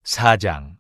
4장.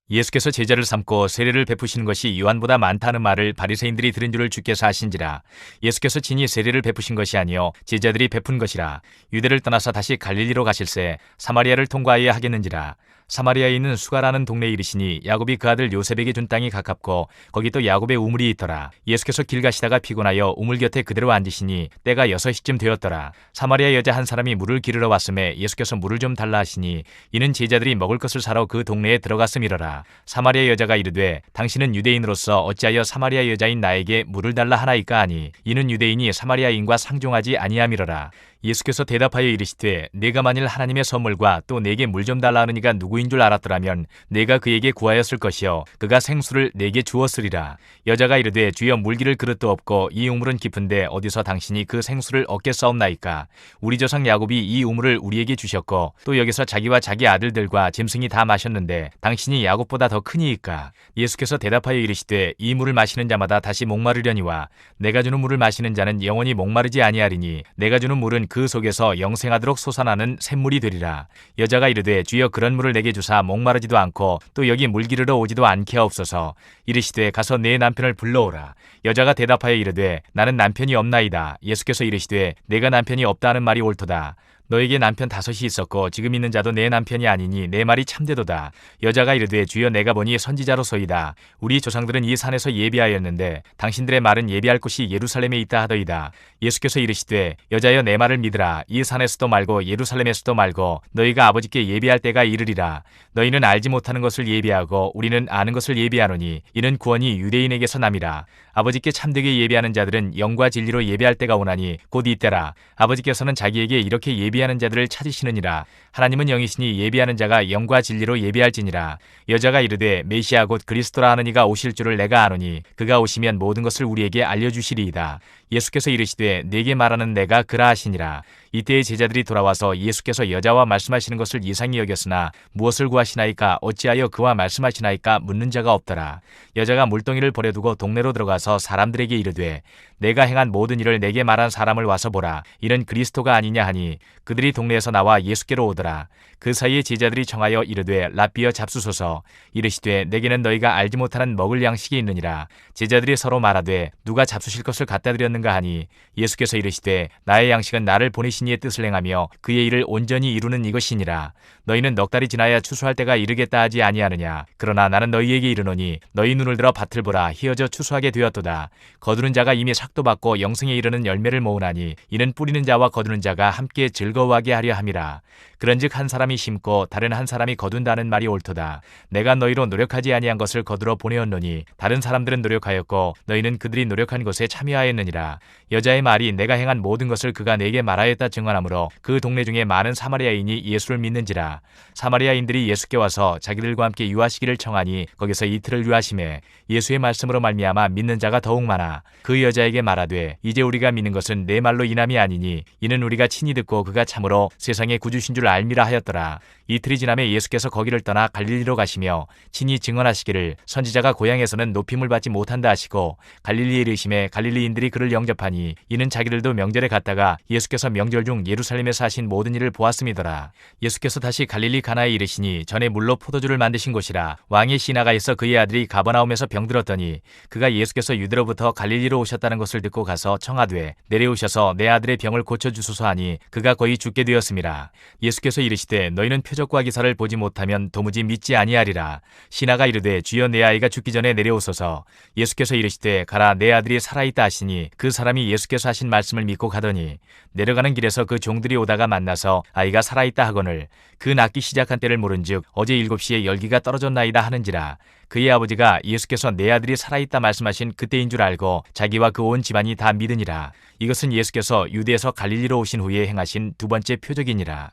예수께서 제자를 삼고 세례를 베푸시는 것이 요한보다 많다는 말을 바리새인들이 들은 줄을 주께서 아신지라. 예수께서 친히 세례를 베푸신 것이 아니요 제자들이 베푼 것이라. 유대를 떠나서 다시 갈릴리로 가실새 사마리아를 통과하여야 하겠는지라. 사마리아에 있는 수가라는 동네에 이르시니 야곱이 그 아들 요셉에게 준 땅이 가깝고 거기 또 야곱의 우물이 있더라. 예수께서 길 가시다가 피곤하여 우물 곁에 그대로 앉으시니 때가 6시쯤 되었더라. 사마리아 여자 한 사람이 물을 기르러 왔음에 예수께서 물을 좀 달라 하시니 이는 제자들이 먹을 것을 사러 그 동네에 들어갔음이러라. 사마리아 여자가 이르되 당신은 유대인으로서 어찌하여 사마리아 여자인 나에게 물을 달라 하나이까 하니 이는 유대인이 사마리아인과 상종하지 아니함이러라. 예수께서 대답하여 이르시되 내가 만일 하나님의 선물과 또 내게 물 좀 달라 하는 이가 누구인 줄 알았더라면 내가 그에게 구하였을 것이요 그가 생수를 내게 주었으리라. 여자가 이르되 주여 물기를 그릇도 없고 이 우물은 깊은데 어디서 당신이 그 생수를 얻겠사옵나이까. 우리 조상 야곱이 이 우물을 우리에게 주셨고 또 여기서 자기와 자기 아들들과 짐승이 다 마셨는데 당신이 야곱보다 더 크니이까. 예수께서 대답하여 이르시되 이 물을 마시는 자마다 다시 목마르려니와 내가 주는 물을 마시는 자는 영원히 목마르지 아니하리니 내가 주는 물은 그 속에서 영생하도록 솟아나는 샘물이 되리라. 여자가 이르되 주여 그런 물을 내게 주사 목마르지도 않고 또 여기 물 기르러 오지도 않게 하옵소서. 이르시되 가서 내 남편을 불러오라. 여자가 대답하여 이르되 나는 남편이 없나이다. 예수께서 이르시되 내가 남편이 없다는 말이 옳도다. 너에게 남편 5이 있었고 지금 있는 자도 내 남편이 아니니 내 말이 참되도다. 여자가 이르되 주여 내가 보니 선지자로소이다. 우리 조상들은 이 산에서 예비하였는데 당신들의 말은 예비할 곳이 예루살렘에 있다 하더이다. 예수께서 이르시되 여자여 내 말을 믿으라. 이 산에서도 말고 예루살렘에서도 말고 너희가 아버지께 예비할 때가 이르리라. 너희는 알지 못하는 것을 예비하고 우리는 아는 것을 예비하노니 이는 구원이 유대인에게서 남이라. 아버지께 참되게 예비하는 자들은 영과 진리로 예비할 때가 오나니 곧 이때라. 아버지께서는 자기에게 이렇게 예비하는 자들을 찾으시느니라. 하나님은 영이시니 예비하는 자가 영과 진리로 예비할지니라. 여자가 이르되 메시아 곧 그리스도라 하는 이가 오실 줄을 내가 아노니 그가 오시면 모든 것을 우리에게 알려주시리이다. 예수께서 이르시되 내게 말하는 내가 그라 하시니라. 이때의 제자들이 돌아와서 예수께서 여자와 말씀하시는 것을 이상히 여겼으나 무엇을 구하시나이까 어찌하여 그와 말씀하시나이까 묻는 자가 없더라. 여자가 물동이를 버려두고 동네로 들어가서 사람들에게 이르되 내가 행한 모든 일을 내게 말한 사람을 와서 보라. 이는 그리스도가 아니냐 하니 그들이 동네에서 나와 예수께로 오더라. 그 사이에 제자들이 청하여 이르되 랍비여 잡수소서. 이르시되 내게는 너희가 알지 못하는 먹을 양식이 있느니라. 제자들이 서로 말하되 누가 잡수실 것을 갖다 드렸는가 하니 예수께서 이르시되 나의 양식은 나를 보내신 이의 뜻을 행하며 그의 일을 온전히 이루는 이것이니라. 너희는 넉 달이 지나야 추수할 때가 이르겠다 하지 아니하느냐. 그러나 나는 너희에게 이르노니 너희 눈을 들어 밭을 보라. 희어져 추수하게 되었도다. 거두는 자가 이미 삭도 받고 영생에 이르는 열매를 모으나니 이는 뿌리는 자와 거두는 자가 함께 즐거워하게 하려 함이라. 그런즉 한 사람이 심고 다른 한 사람이 거둔다는 말이 옳도다. 내가 너희로 노력하지 아니한 것을 거두러 보내었노니 다른 사람들은 노력하였고 너희는 그들이 노력한 것에 참여하였느니라. 여자의 말이 내가 행한 모든 것을 그가 내게 말하였다 증언하므로 그 동네 중에 많은 사마리아인이 예수를 믿는지라. 사마리아인들이 예수께 와서 자기들과 함께 유하시기를 청하니 거기서 이틀을 유하심에 예수의 말씀으로 말미암아 믿는 자가 더욱 많아. 그 여자에게 말하되 이제 우리가 믿는 것은 내 말로 인함이 아니니 이는 우리가 친히 듣고 그가 참으로 세상의 구주신 줄 알미라 하였더라. 이틀이 지나매 예수께서 거기를 떠나 갈릴리로 가시며 친히 증언하시기를 선지자가 고향에서는 높임을 받지 못한다 하시고 갈릴리에 이르심에 갈릴리인들이 그를 영접하니 이는 자기들도 명절에 갔다가 예수께서 명절 중 예루살렘에서 하신 모든 일을 보았음이더라. 예수께서 다시 갈릴리 가나에 이르시니 전에 물로 포도주를 만드신 곳이라. 왕의 시나가에서 그의 아들이 가버나움에서 병들었더니 그가 예수께서 유대로부터 갈릴리로 오셨다는 것을 듣고 가서 청하되 내려오셔서 내 아들의 병을 고쳐주소서 하니 그가 거의 죽게 되었음이라. 예수께서 이르시되 너희는 표적과 기사를 보지 못하면 도무지 믿지 아니하리라. 시나가 이르되 주여 내 아이가 죽기 전에 내려오소서. 예수께서 이르시되 가라 내 아들이 살아있다 하시니 그 사람이 예수께서 하신 말씀을 믿고 가더니 내려가는 길에서 그 종들이 오다가 만나서 아이가 살아있다 하거늘 그 낫기 시작한 때를 모른즉 어제 7시에 열기가 떨어졌나이다 하는지라. 그의 아버지가 예수께서 내 아들이 살아있다 말씀하신 그때인 줄 알고 자기와 그 온 집안이 다 믿으니라. 이것은 예수께서 유대에서 갈릴리로 오신 후에 행하신 두 번째 표적이니라.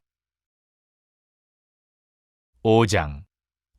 5장.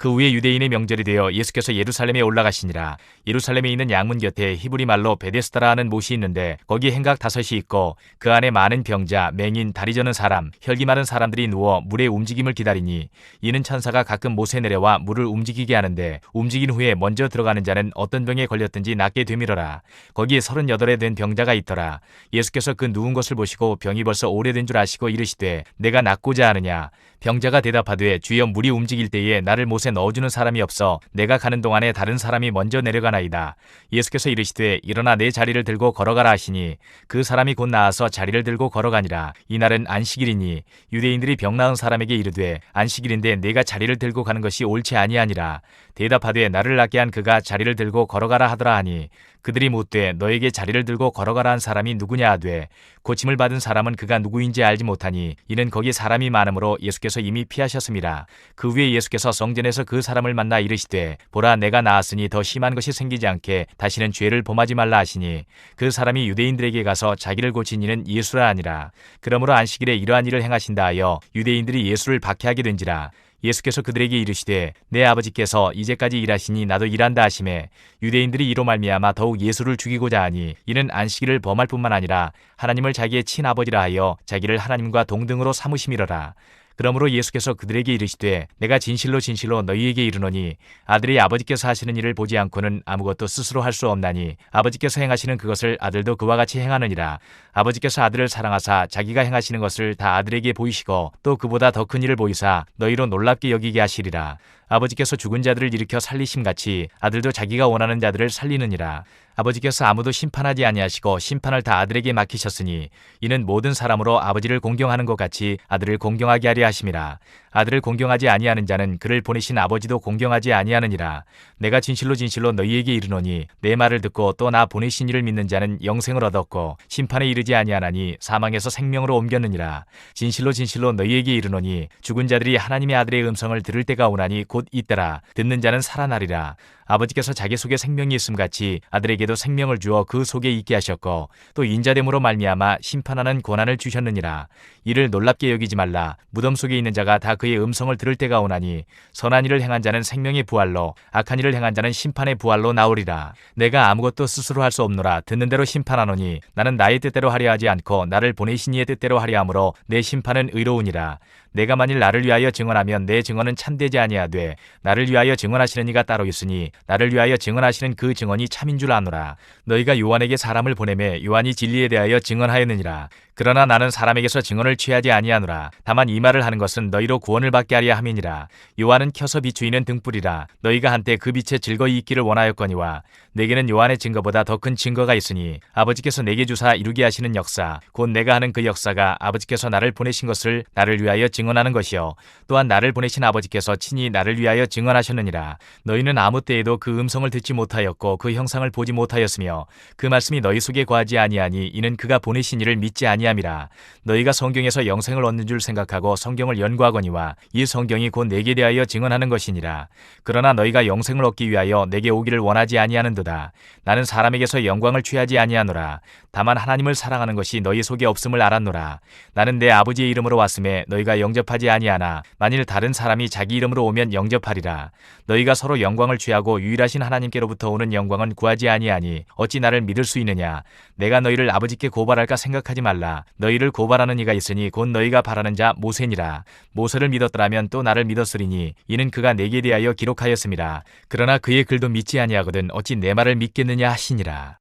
그 후에 유대인의 명절이 되어 예수께서 예루살렘에 올라가시니라. 예루살렘에 있는 양문 곁에 히브리 말로 베데스다라 하는 못이 있는데 거기 행각 5이 있고 그 안에 많은 병자, 맹인, 다리 저는 사람, 혈기 많은 사람들이 누워 물의 움직임을 기다리니 이는 천사가 가끔 못에 내려와 물을 움직이게 하는데 움직인 후에 먼저 들어가는 자는 어떤 병에 걸렸든지 낫게 되밀어라. 거기에 38에 된 병자가 있더라. 예수께서 그 누운 것을 보시고 병이 벌써 오래된 줄 아시고 이르시되 내가 낫고자 하느냐. 병자가 대답하되 주여 물이 움직일 때에 나를 못에 넣어주는 사람이 없어 내가 가는 동안에 다른 사람이 먼저 내려가나이다. 예수께서 이르시되 일어나 내 자리를 들고 걸어가라 하시니 그 사람이 곧 나아서 자리를 들고 걸어가니라. 이날은 안식일이니 유대인들이 병 나은 사람에게 이르되 안식일인데 내가 자리를 들고 가는 것이 옳지 아니하니라. 대답하되 나를 낫게 한 그가 자리를 들고 걸어가라 하더라 하니 그들이 묻되 너에게 자리를 들고 걸어가라 한 사람이 누구냐 하되 고침을 받은 사람은 그가 누구인지 알지 못하니 이는 거기 사람이 많으므로 예수께서 이미 피하셨습니다. 그 후에 예수께서 성전에서 그 사람을 만나 이르시되 보라 내가 나았으니 더 심한 것이 생기지 않게 다시는 죄를 범하지 말라 하시니 그 사람이 유대인들에게 가서 자기를 고친 이는 예수라 하니라. 그러므로 안식일에 이러한 일을 행하신다 하여 유대인들이 예수를 박해하게 된지라. 예수께서 그들에게 이르시되 내 아버지께서 이제까지 일하시니 나도 일한다 하시매 유대인들이 이로 말미암아 더욱 예수를 죽이고자 하니 이는 안식일을 범할 뿐만 아니라 하나님을 자기의 친아버지라 하여 자기를 하나님과 동등으로 삼으심이로라. 그러므로 예수께서 그들에게 이르시되 내가 진실로 진실로 너희에게 이르노니 아들이 아버지께서 하시는 일을 보지 않고는 아무것도 스스로 할 수 없나니 아버지께서 행하시는 그것을 아들도 그와 같이 행하느니라. 아버지께서 아들을 사랑하사 자기가 행하시는 것을 다 아들에게 보이시고 또 그보다 더 큰 일을 보이사 너희로 놀랍게 여기게 하시리라. 아버지께서 죽은 자들을 일으켜 살리심같이 아들도 자기가 원하는 자들을 살리느니라. 아버지께서 아무도 심판하지 아니하시고 심판을 다 아들에게 맡기셨으니 이는 모든 사람으로 아버지를 공경하는 것 같이 아들을 공경하게 하려 하심이라. 아들을 공경하지 아니하는 자는 그를 보내신 아버지도 공경하지 아니하느니라. 내가 진실로 진실로 너희에게 이르노니 내 말을 듣고 또 나 보내신 이를 믿는 자는 영생을 얻었고 심판에 이르지 아니하나니 사망에서 생명으로 옮겼느니라. 진실로 진실로 너희에게 이르노니 죽은 자들이 하나님의 아들의 음성을 들을 때가 오나니 곧 이때라. 듣는 자는 살아나리라. 아버지께서 자기 속에 생명이 있음 같이 아들에게도 생명을 주어 그 속에 있게 하셨고 또 인자됨으로 말미암아 심판하는 권한을 주셨느니라. 이를 놀랍게 여기지 말라. 무덤 속에 있는 자가 다 그의 음성을 들을 때가 오나니 선한 일을 행한 자는 생명의 부활로 악한 일을 행한 자는 심판의 부활로 나오리라. 내가 아무것도 스스로 할 수 없노라. 듣는 대로 심판하노니 나는 나의 뜻대로 하려 하지 않고 나를 보내신 이의 뜻대로 하려 함으로 내 심판은 의로우니라. 내가 만일 나를 위하여 증언하면 내 증언은 참되지 아니하되 나를 위하여 증언하시는 이가 따로 있으니 나를 위하여 증언하시는 그 증언이 참인 줄 아노라. 너희가 요한에게 사람을 보내매 요한이 진리에 대하여 증언하였느니라. 그러나 나는 사람에게서 증언을 취하지 아니하노라. 다만 이 말을 하는 것은 너희로 구원을 받게 하려 함이니라. 요한은 켜서 비추이는 등불이라. 너희가 한때 그 빛에 즐거이 있기를 원하였거니와 내게는 요한의 증거보다 더 큰 증거가 있으니 아버지께서 내게 주사 이루게 하시는 역사 곧 내가 하는 그 역사가 아버지께서 나를 보내신 것을 나를 위하여 증언하는 것이요 또한 나를 보내신 아버지께서 친히 나를 위하여 증언하셨느니라. 너희는 아무 때에도 그 음성을 듣지 못하였고 그 형상을 보지 못하였으며 그 말씀이 너희 속에 거하지 아니하니 이는 그가 보내신 이를 믿지 아니함이라. 너희가 성경에서 영생을 얻는 줄 생각하고 성경을 연구하거니와 이 성경이 곧 내게 대하여 증언하는 것이니라. 그러나 너희가 영생을 얻기 위하여 내게 오기를 원하지 아니하는도다. 나는 사람에게서 영광을 취하지 아니하노라. 다만 하나님을 사랑하는 것이 너희 속에 없음을 알았노라. 나는 내 아버지의 이름으로 왔음에 너희가 영접하지 아니하나 만일 다른 사람이 자기 이름으로 오면 영접하리라. 너희가 서로 영광을 취하고 유일하신 하나님께로부터 오는 영광은 구하지 아니하니 어찌 나를 믿을 수 있느냐. 내가 너희를 아버지께 고발할까 생각하지 말라. 너희를 고발하는 이가 있으니 곧 너희가 바라는 자 모세니라. 모세를 믿었더라면 또 나를 믿었으리니 이는 그가 내게 대하여 기록하였음이라. 그러나 그의 글도 믿지 아니하거든 어찌 내 말을 믿겠느냐 하시니라.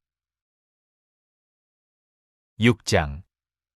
6장.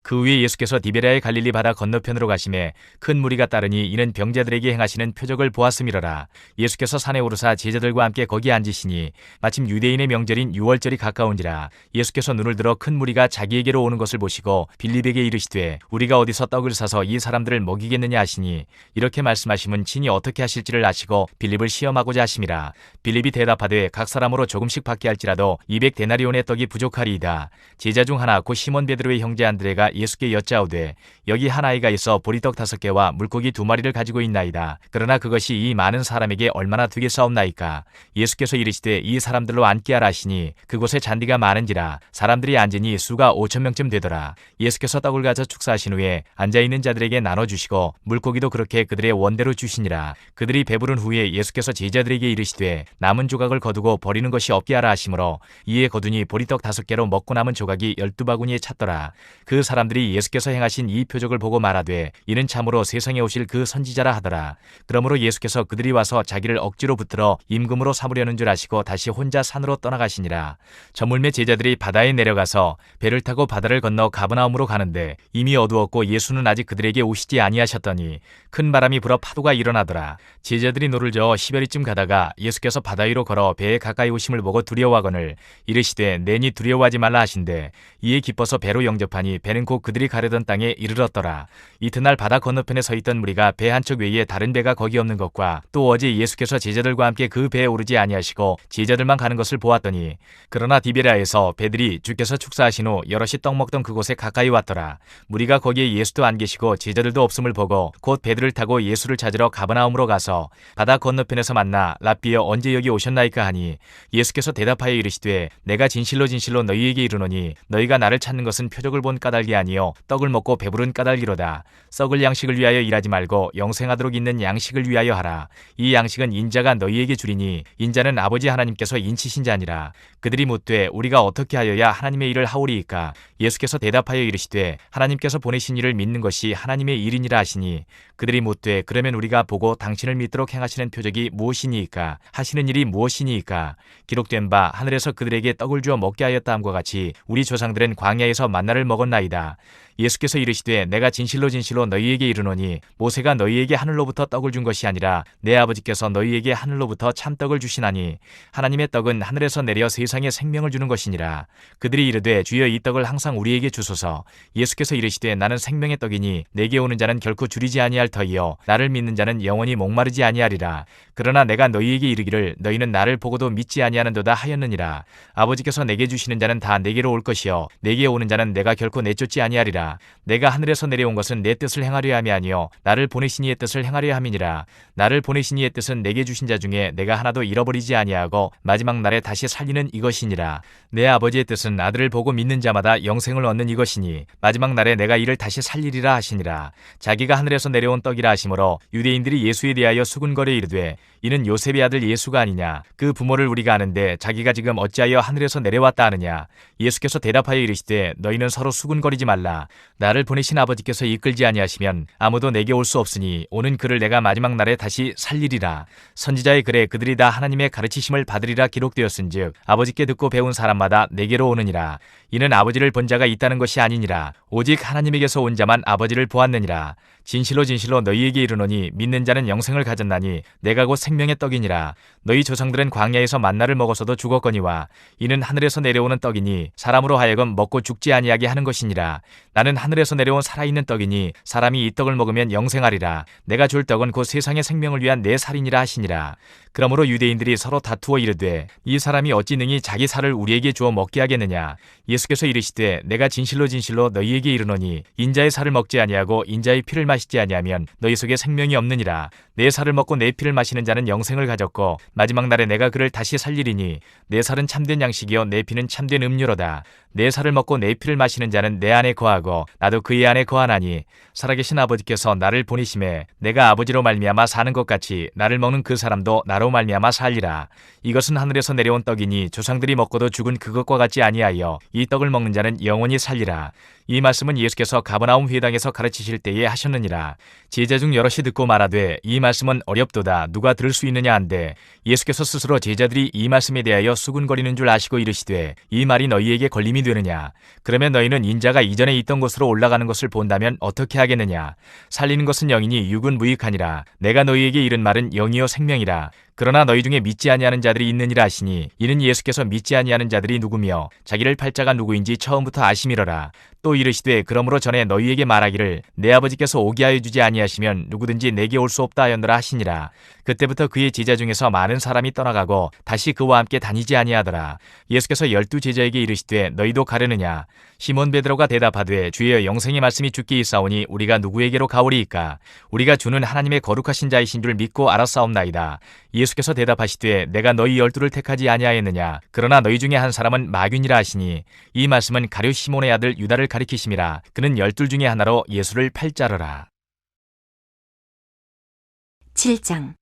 그 후에 예수께서 디베랴의 갈릴리 바다 건너편으로 가심에 큰 무리가 따르니 이는 병자들에게 행하시는 표적을 보았음이로라. 예수께서 산에 오르사 제자들과 함께 거기 앉으시니 마침 유대인의 명절인 유월절이 가까운지라. 예수께서 눈을 들어 큰 무리가 자기에게로 오는 것을 보시고 빌립에게 이르시되 우리가 어디서 떡을 사서 이 사람들을 먹이겠느냐 하시니 이렇게 말씀하심은 친히 어떻게 하실지를 아시고 빌립을 시험하고자 하심이라. 빌립이 대답하되 각 사람으로 조금씩 받게 할지라도 200데나리온의 떡이 부족하리이다. 제자 중 하나 곧 시몬 베드로의 형제 안드레가 예수께 여짜오되 여기 한 아이가 있어 보리떡 5개와 물고기 2마리를 가지고 있나이다. 그러나 그것이 이 많은 사람에게 얼마나 되겠사옵나이까. 예수께서 이르시되 이 사람들로 앉게 하라 하시니 그곳에 잔디가 많은지라 사람들이 앉으니 수가 5,000명쯤 되더라. 예수께서 떡을 가져 축사하신 후에 앉아있는 자들에게 나눠주시고 물고기도 그렇게 그들의 원대로 주시니라. 그들이 배부른 후에 예수께서 제자들에게 이르시되 남은 조각을 거두고 버리는 것이 없게 하라 하시므로 이에 거두니 보리떡 5개로 먹고 남은 조각이 12바구니에 찼더라. 그 사람들이 예수께서 행하신 이 표적을 보고 말하되 이는 참으로 세상에 오실 그 선지자라 하더라. 그러므로 예수께서 그들이 와서 자기를 억지로 붙들어 임금으로 삼으려는 줄 아시고 다시 혼자 산으로 떠나가시니라. 저물매 제자들이 바다에 내려가서 배를 타고 바다를 건너 가버나움으로 가는데 이미 어두웠고 예수는 아직 그들에게 오시지 아니하셨더니 큰 바람이 불어 파도가 일어나더라. 제자들이 노를 저어 시베리쯤 가다가 예수께서 바다 위로 걸어 배에 가까이 오심을 보고 두려워하거늘 이르시되 내니 두려워하지 말라 하신대 이에 기뻐서 배로 영접하니 배는 곧 그들이 가려던 땅에 이르렀더라. 이튿날 바다 건너편에 서 있던 무리가 배 한쪽 외에 다른 배가 거기 없는 것과 또 어제 예수께서 제자들과 함께 그 배에 오르지 아니하시고 제자들만 가는 것을 보았더니 그러나 디베랴에서 배들이 주께서 축사하신 후 여럿이 떡 먹던 그곳에 가까이 왔더라. 무리가 거기에 예수도 안 계시고 제자들도 없음을 보고 곧 배들을 타고 예수를 찾으러 가버나움으로 가서 바다 건너편에서 만나 랍비여 언제 여기 오셨나이까 하니 예수께서 대답하여 이르시되 내가 진실로 진실로 너희에게 이르노니 너희가 나를 찾는 것은 표적을 본 까닭이 아니요 떡을 먹고 배부른 까닭이로다. 썩을 양식을 위하여 일하지 말고 영생하도록 있는 양식을 위하여 하라. 이 양식은 인자가 너희에게 주리니 인자는 아버지 하나님께서 인치신 자니라. 그들이 묻되 우리가 어떻게 하여야 하나님의 일을 하오리이까. 예수께서 대답하여 이르시되 하나님께서 보내신 이를 믿는 것이 하나님의 일이니라 하시니 그들이 묻되 그러면 우리가 보고 당신을 믿도록 행하시는 표적이 무엇이니이까. 하시는 일이 무엇이니이까. 기록된 바 하늘에서 그들에게 떡을 주어 먹게 하였다 함과 같이 우리 조상들은 광야에서 만나를 먹었나이다. 예수께서 이르시되 내가 진실로 진실로 너희에게 이르노니 모세가 너희에게 하늘로부터 떡을 준 것이 아니라 내 아버지께서 너희에게 하늘로부터 참떡을 주시나니 하나님의 떡은 하늘에서 내려 세상에 생명을 주는 것이니라. 그들이 이르되 주여 이 떡을 항상 우리에게 주소서. 예수께서 이르시되 나는 생명의 떡이니 내게 오는 자는 결코 줄이지 아니할 터이요 나를 믿는 자는 영원히 목마르지 아니하리라. 그러나 내가 너희에게 이르기를 너희는 나를 보고도 믿지 아니하는도다 하였느니라. 아버지께서 내게 주시는 자는 다 내게로 올 것이요 내게 오는 자는 내가 결코 내쫓지 아니하리라. 내가 하늘에서 내려온 것은 내 뜻을 행하려 함이 아니요 나를 보내신 이의 뜻을 행하려 함이니라. 나를 보내신 이의 뜻은 내게 주신 자 중에 내가 하나도 잃어버리지 아니하고 마지막 날에 다시 살리는 이것이니라. 내 아버지의 뜻은 아들을 보고 믿는 자마다 영생을 얻는 이것이니 마지막 날에 내가 이를 다시 살리리라 하시니라. 자기가 하늘에서 내려온 떡이라 하시므로 유대인들이 예수에 대하여 수군거려 이르되 이는 요셉의 아들 예수가 아니냐. 그 부모를 우리가 아는데 자기가 지금 어찌하여 하늘에서 내려왔다 하느냐. 예수께서 대답하여 이르시되 너희는 서로 수군거리지 말라. 나를 보내신 아버지께서 이끌지 아니하시면 아무도 내게 올 수 없으니 오는 그를 내가 마지막 날에 다시 살리리라. 선지자의 글에 그들이 다 하나님의 가르치심을 받으리라 기록되었은즉 아버지께 듣고 배운 사람마다 내게로 오느니라. 이는 아버지를 본 자가 있다는 것이 아니니라. 오직 하나님에게서 온 자만 아버지를 보았느니라. 진실로 진실로 너희에게 이르노니 믿는 자는 영생을 가졌나니 내가 곧 생명의 떡이니라. 너희 조상들은 광야에서 만나를 먹어서도 죽었거니와 이는 하늘에서 내려오는 떡이니 사람으로 하여금 먹고 죽지 아니하게 하는 것이니라. 나는 하늘에서 내려온 살아있는 떡이니 사람이 이 떡을 먹으면 영생하리라. 내가 줄 떡은 곧 세상의 생명을 위한 내 살이니라 하시니라. 그러므로 유대인들이 서로 다투어 이르되 이 사람이 어찌 능히 자기 살을 우리에게 주어 먹게 하겠느냐. 예수께서 이르시되 내가 진실로 진실로 너희에게 이르노니 인자의 살을 먹지 아니하고 인자의 피를 마시지 아니하면 너희 속에 생명이 없느니라. 내 살을 먹고 내 피를 마시는 자는 영생을 가졌고 마지막 날에 내가 그를 다시 살리리니 내 살은 참된 양식이요 내 피는 참된 음료로다. 내 살을 먹고 내 피를 마시는 자는 내 안에 거하고 나도 그의 안에 거하나니 살아계신 아버지께서 나를 보내심에 내가 아버지로 말미암아 사는 것 같이 나를 먹는 그 사람도 나로 말미암아 살리라. 이것은 하늘에서 내려온 떡이니 조상들이 먹고도 죽은 그것과 같지 아니하여 이 떡을 먹는 자는 영원히 살리라. 이 말씀은 예수께서 가버나움 회당에서 가르치실 때에 하셨느니라. 제자 중 여럿이 듣고 말하되 이 말씀은 어렵도다 누가 들을 수 있느냐 한데 예수께서 스스로 제자들이 이 말씀에 대하여 수군거리는 줄 아시고 이르시되 이 말이 너희에게 걸림이 되느냐. 그러면 너희는 인자가 이전에 있던 곳으로 올라가는 것을 본다면 어떻게 하겠느냐. 살리는 것은 영이니 육은 무익하니라. 내가 너희에게 이른 말은 영이요 생명이라. 그러나 너희 중에 믿지 아니하는 자들이 있느니라 하시니 이는 예수께서 믿지 아니하는 자들이 누구며 자기를 팔 자가 누구인지 처음부터 아심이러라. 또 이르시되 그러므로 전에 너희에게 말하기를 내 아버지께서 오게 하여 주지 아니하시면 누구든지 내게 올 수 없다 하였노라 하시니라. 그때부터 그의 제자 중에서 많은 사람이 떠나가고 다시 그와 함께 다니지 아니하더라. 예수께서 12제자에게 이르시되 너희도 가려느냐? 시몬 베드로가 대답하되 주여 영생의 말씀이 주께 있사오니 우리가 누구에게로 가오리이까? 우리가 주는 하나님의 거룩하신 자이신 줄 믿고 알았사옵나이다. 예수께서 대답하시되 내가 너희 12를 택하지 아니하였느냐? 그러나 너희 중에 한 사람은 마귀니라 하시니 이 말씀은 가룟 시몬의 아들 유다를 가리키심이라. 그는 12 중에 하나로 예수를 팔자르라. 7장.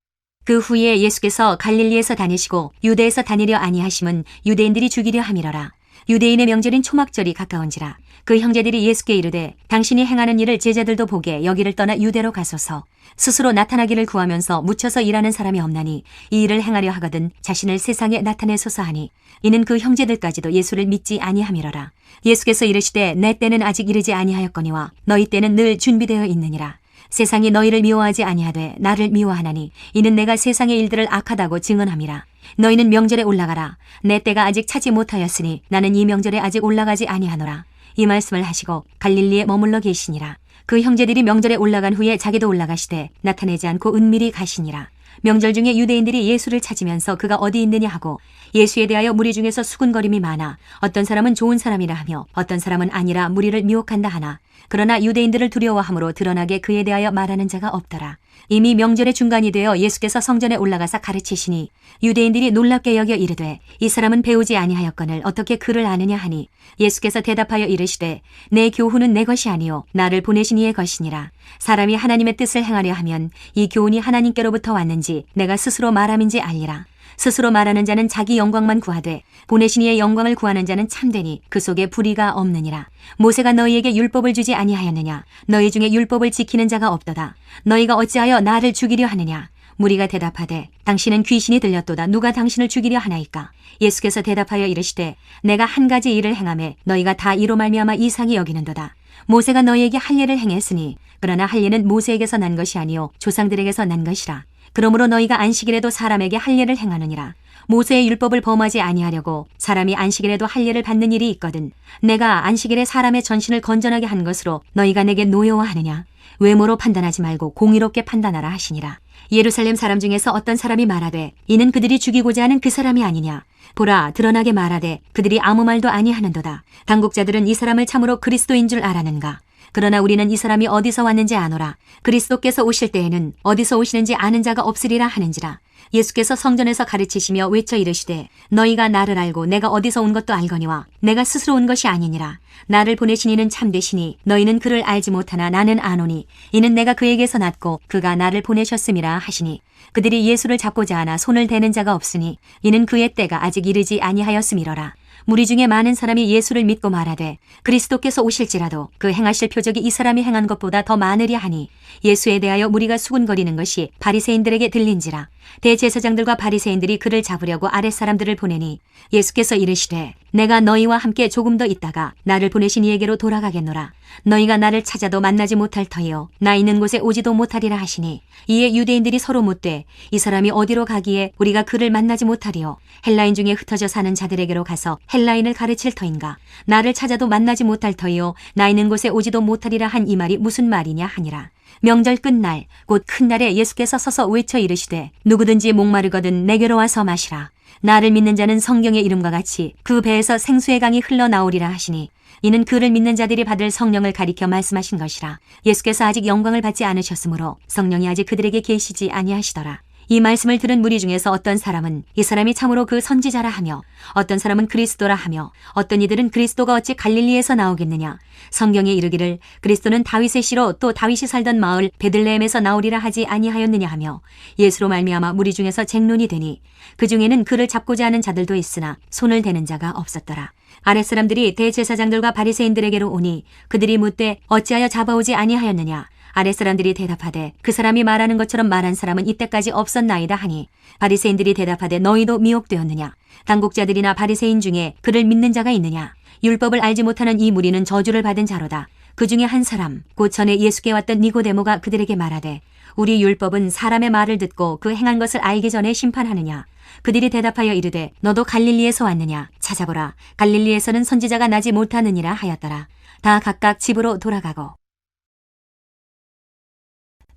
그 후에 예수께서 갈릴리에서 다니시고 유대에서 다니려 아니하심은 유대인들이 죽이려 함이러라. 유대인의 명절인 초막절이 가까운지라. 그 형제들이 예수께 이르되 당신이 행하는 일을 제자들도 보게 여기를 떠나 유대로 가소서. 스스로 나타나기를 구하면서 묻혀서 일하는 사람이 없나니 이 일을 행하려 하거든 자신을 세상에 나타내소서 하니 이는 그 형제들까지도 예수를 믿지 아니함이러라. 예수께서 이르시되 내 때는 아직 이르지 아니하였거니와 너희 때는 늘 준비되어 있느니라. 세상이 너희를 미워하지 아니하되 나를 미워하나니 이는 내가 세상의 일들을 악하다고 증언함이라. 너희는 명절에 올라가라. 내 때가 아직 차지 못하였으니 나는 이 명절에 아직 올라가지 아니하노라. 이 말씀을 하시고 갈릴리에 머물러 계시니라. 그 형제들이 명절에 올라간 후에 자기도 올라가시되 나타내지 않고 은밀히 가시니라. 명절 중에 유대인들이 예수를 찾으면서 그가 어디 있느냐 하고 예수에 대하여 무리 중에서 수군거림이 많아 어떤 사람은 좋은 사람이라 하며 어떤 사람은 아니라 무리를 미혹한다 하나 그러나 유대인들을 두려워함으로 드러나게 그에 대하여 말하는 자가 없더라. 이미 명절의 중간이 되어 예수께서 성전에 올라가사 가르치시니 유대인들이 놀랍게 여겨 이르되 이 사람은 배우지 아니하였거늘 어떻게 그를 아느냐 하니 예수께서 대답하여 이르시되 내 교훈은 내 것이 아니요 나를 보내신 이의 것이니라. 사람이 하나님의 뜻을 행하려 하면 이 교훈이 하나님께로부터 왔는지 내가 스스로 말함인지 알리라. 스스로 말하는 자는 자기 영광만 구하되 보내신 이의 영광을 구하는 자는 참되니 그 속에 불의가 없느니라. 모세가 너희에게 율법을 주지 아니하였느냐? 너희 중에 율법을 지키는 자가 없도다. 너희가 어찌하여 나를 죽이려 하느냐? 무리가 대답하되 당신은 귀신이 들렸도다. 누가 당신을 죽이려 하나이까? 예수께서 대답하여 이르시되 내가 한 가지 일을 행하매 너희가 다 이로 말미암아 이상히 여기는도다. 모세가 너희에게 할례를 행했으니 그러나 할례는 모세에게서 난 것이 아니요 조상들에게서 난 것이라. 그러므로 너희가 안식일에도 사람에게 할례를 행하느니라. 모세의 율법을 범하지 아니하려고 사람이 안식일에도 할례를 받는 일이 있거든. 내가 안식일에 사람의 전신을 건전하게 한 것으로 너희가 내게 노여워하느냐? 외모로 판단하지 말고 공의롭게 판단하라 하시니라. 예루살렘 사람 중에서 어떤 사람이 말하되 이는 그들이 죽이고자 하는 그 사람이 아니냐? 보라 드러나게 말하되 그들이 아무 말도 아니하는도다. 당국자들은 이 사람을 참으로 그리스도인 줄 알았는가? 그러나 우리는 이 사람이 어디서 왔는지 아노라. 그리스도께서 오실 때에는 어디서 오시는지 아는 자가 없으리라 하는지라. 예수께서 성전에서 가르치시며 외쳐 이르시되 너희가 나를 알고 내가 어디서 온 것도 알거니와 내가 스스로 온 것이 아니니라. 나를 보내신 이는 참되시니 너희는 그를 알지 못하나 나는 아노니 이는 내가 그에게서 났고 그가 나를 보내셨음이라 하시니 그들이 예수를 잡고자 하나 손을 대는 자가 없으니 이는 그의 때가 아직 이르지 아니하였음이러라. 무리 중에 많은 사람이 예수를 믿고 말하되 그리스도께서 오실지라도 그 행하실 표적이 이 사람이 행한 것보다 더 많으랴 하니 예수에 대하여 무리가 수군거리는 것이 바리새인들에게 들린지라. 대제사장들과 바리새인들이 그를 잡으려고 아랫사람들을 보내니 예수께서 이르시되 내가 너희와 함께 조금 더 있다가 나를 보내신 이에게로 돌아가겠노라. 너희가 나를 찾아도 만나지 못할 터이요 나 있는 곳에 오지도 못하리라 하시니 이에 유대인들이 서로 묻되 이 사람이 어디로 가기에 우리가 그를 만나지 못하리요? 헬라인 중에 흩어져 사는 자들에게로 가서 헬라인을 가르칠 터인가? 나를 찾아도 만나지 못할 터이요 나 있는 곳에 오지도 못하리라 한 이 말이 무슨 말이냐 하니라. 명절 끝날 곧 큰 날에 예수께서 서서 외쳐 이르시되 누구든지 목마르거든 내게로 와서 마시라. 나를 믿는 자는 성경의 이름과 같이 그 배에서 생수의 강이 흘러나오리라 하시니 이는 그를 믿는 자들이 받을 성령을 가리켜 말씀하신 것이라. 예수께서 아직 영광을 받지 않으셨으므로 성령이 아직 그들에게 계시지 아니하시더라. 이 말씀을 들은 무리 중에서 어떤 사람은 이 사람이 참으로 그 선지자라 하며 어떤 사람은 그리스도라 하며 어떤 이들은 그리스도가 어찌 갈릴리에서 나오겠느냐. 성경에 이르기를 그리스도는 다윗의 씨로 또 다윗이 살던 마을 베들레헴에서 나오리라 하지 아니하였느냐 하며 예수로 말미암아 무리 중에서 쟁론이 되니 그 중에는 그를 잡고자 하는 자들도 있으나 손을 대는 자가 없었더라. 아랫사람들이 대제사장들과 바리새인들에게로 오니 그들이 묻되 어찌하여 잡아오지 아니하였느냐. 아랫사람들이 대답하되 그 사람이 말하는 것처럼 말한 사람은 이때까지 없었나이다 하니 바리새인들이 대답하되 너희도 미혹되었느냐. 당국자들이나 바리새인 중에 그를 믿는 자가 있느냐. 율법을 알지 못하는 이 무리는 저주를 받은 자로다. 그 중에 한 사람 곧 전에 예수께 왔던 니고데모가 그들에게 말하되 우리 율법은 사람의 말을 듣고 그 행한 것을 알기 전에 심판하느냐. 그들이 대답하여 이르되 너도 갈릴리에서 왔느냐. 찾아보라. 갈릴리에서는 선지자가 나지 못하느니라 하였더라. 다 각각 집으로 돌아가고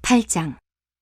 8장.